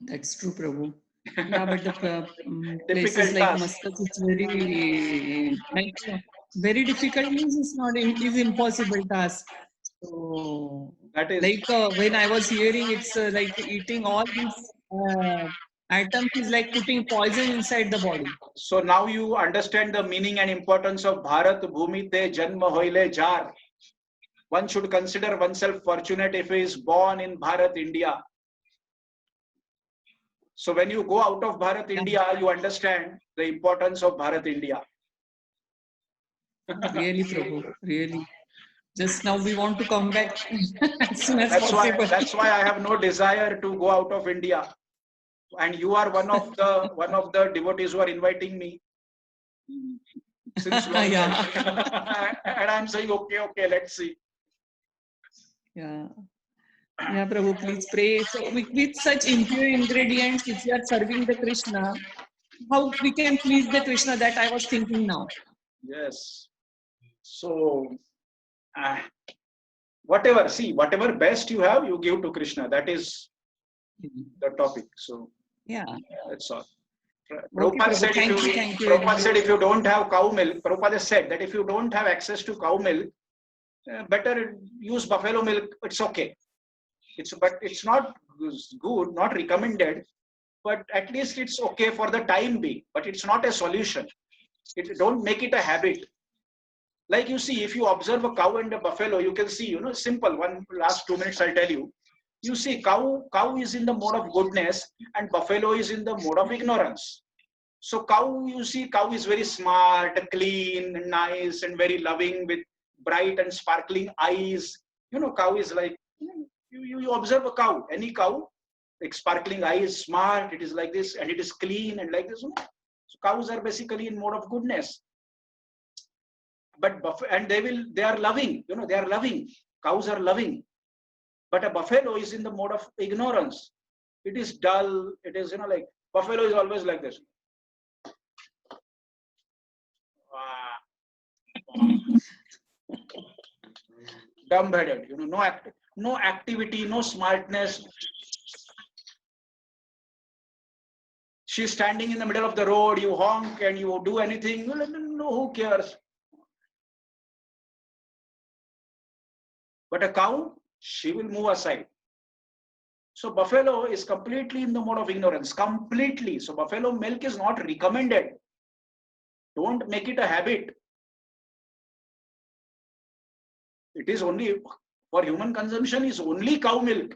That's true, Prabhu. Yeah, but the places like Muscat, it's very difficult. Means it's not is impossible task. So That is like when I was hearing, it's like eating all these items is like putting poison inside the body. so now you understand the meaning and importance of Bharat Bhumi Te Janma Hoile Jar. One should consider oneself fortunate if he is born in Bharat, India. So when you go out of Bharat, India, you understand the importance of Bharat, India. Really, Prabhu, really. Just now we want to come back as soon as possible. That's why I have no desire to go out of India. And you are one of the devotees who are inviting me since long time. And I'm saying, okay, let's see. Yeah. Yeah, Prabhu, please pray. So with such impure ingredients, if you are serving the Krishna, how we can please the Krishna? That I was thinking now. Yes. So, whatever best you have, you give to Krishna. That is the topic. So, Yeah. that's all. Okay, Prabhupada Prabhu. said, Thank you. Prabhupada said, if you don't have cow milk, Prabhupada said that if you don't have access to cow milk, better use buffalo milk. It's okay. But it's not good, not recommended. But at least it's okay for the time being. But it's not a solution. Don't make it a habit. Like you see, if you observe a cow and a buffalo, you can see, simple. One last 2 minutes, I'll tell you. You see, cow is in the mode of goodness, and buffalo is in the mode of ignorance. So cow, you see, cow is very smart, clean, nice, and very loving with bright and sparkling eyes. Cow is like, you observe a cow, any cow, like sparkling eyes, smart, it is like this, and it is clean and like this. So cows are basically in mode of goodness. But they are loving, they are loving. Cows are loving. But a buffalo is in the mode of ignorance. It is dull. It is, like buffalo is always like this. Dumb-headed, no activity, no smartness. She's standing in the middle of the road, you honk and you do anything. No, who cares? But a cow, she will move aside. So buffalo is completely in the mode of ignorance, completely. So buffalo milk is not recommended. Don't make it a habit. It is only for human consumption is only cow milk.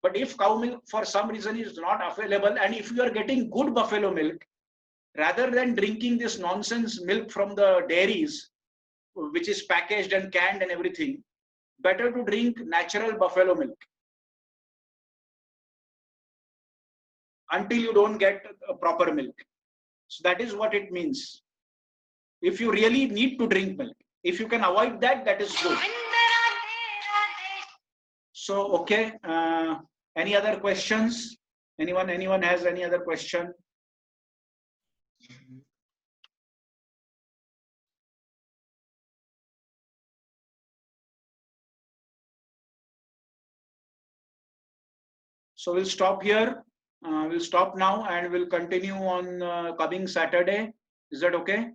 But if cow milk for some reason is not available, and if you are getting good buffalo milk, rather than drinking this nonsense milk from the dairies, which is packaged and canned and everything, better to drink natural buffalo milk until you don't get a proper milk. So that is what it means. If you really need to drink milk, if you can avoid that, that is good. So, okay. Any other questions? Anyone has any other question? So we'll stop here. We'll stop now and we'll continue on coming Saturday. Is that okay?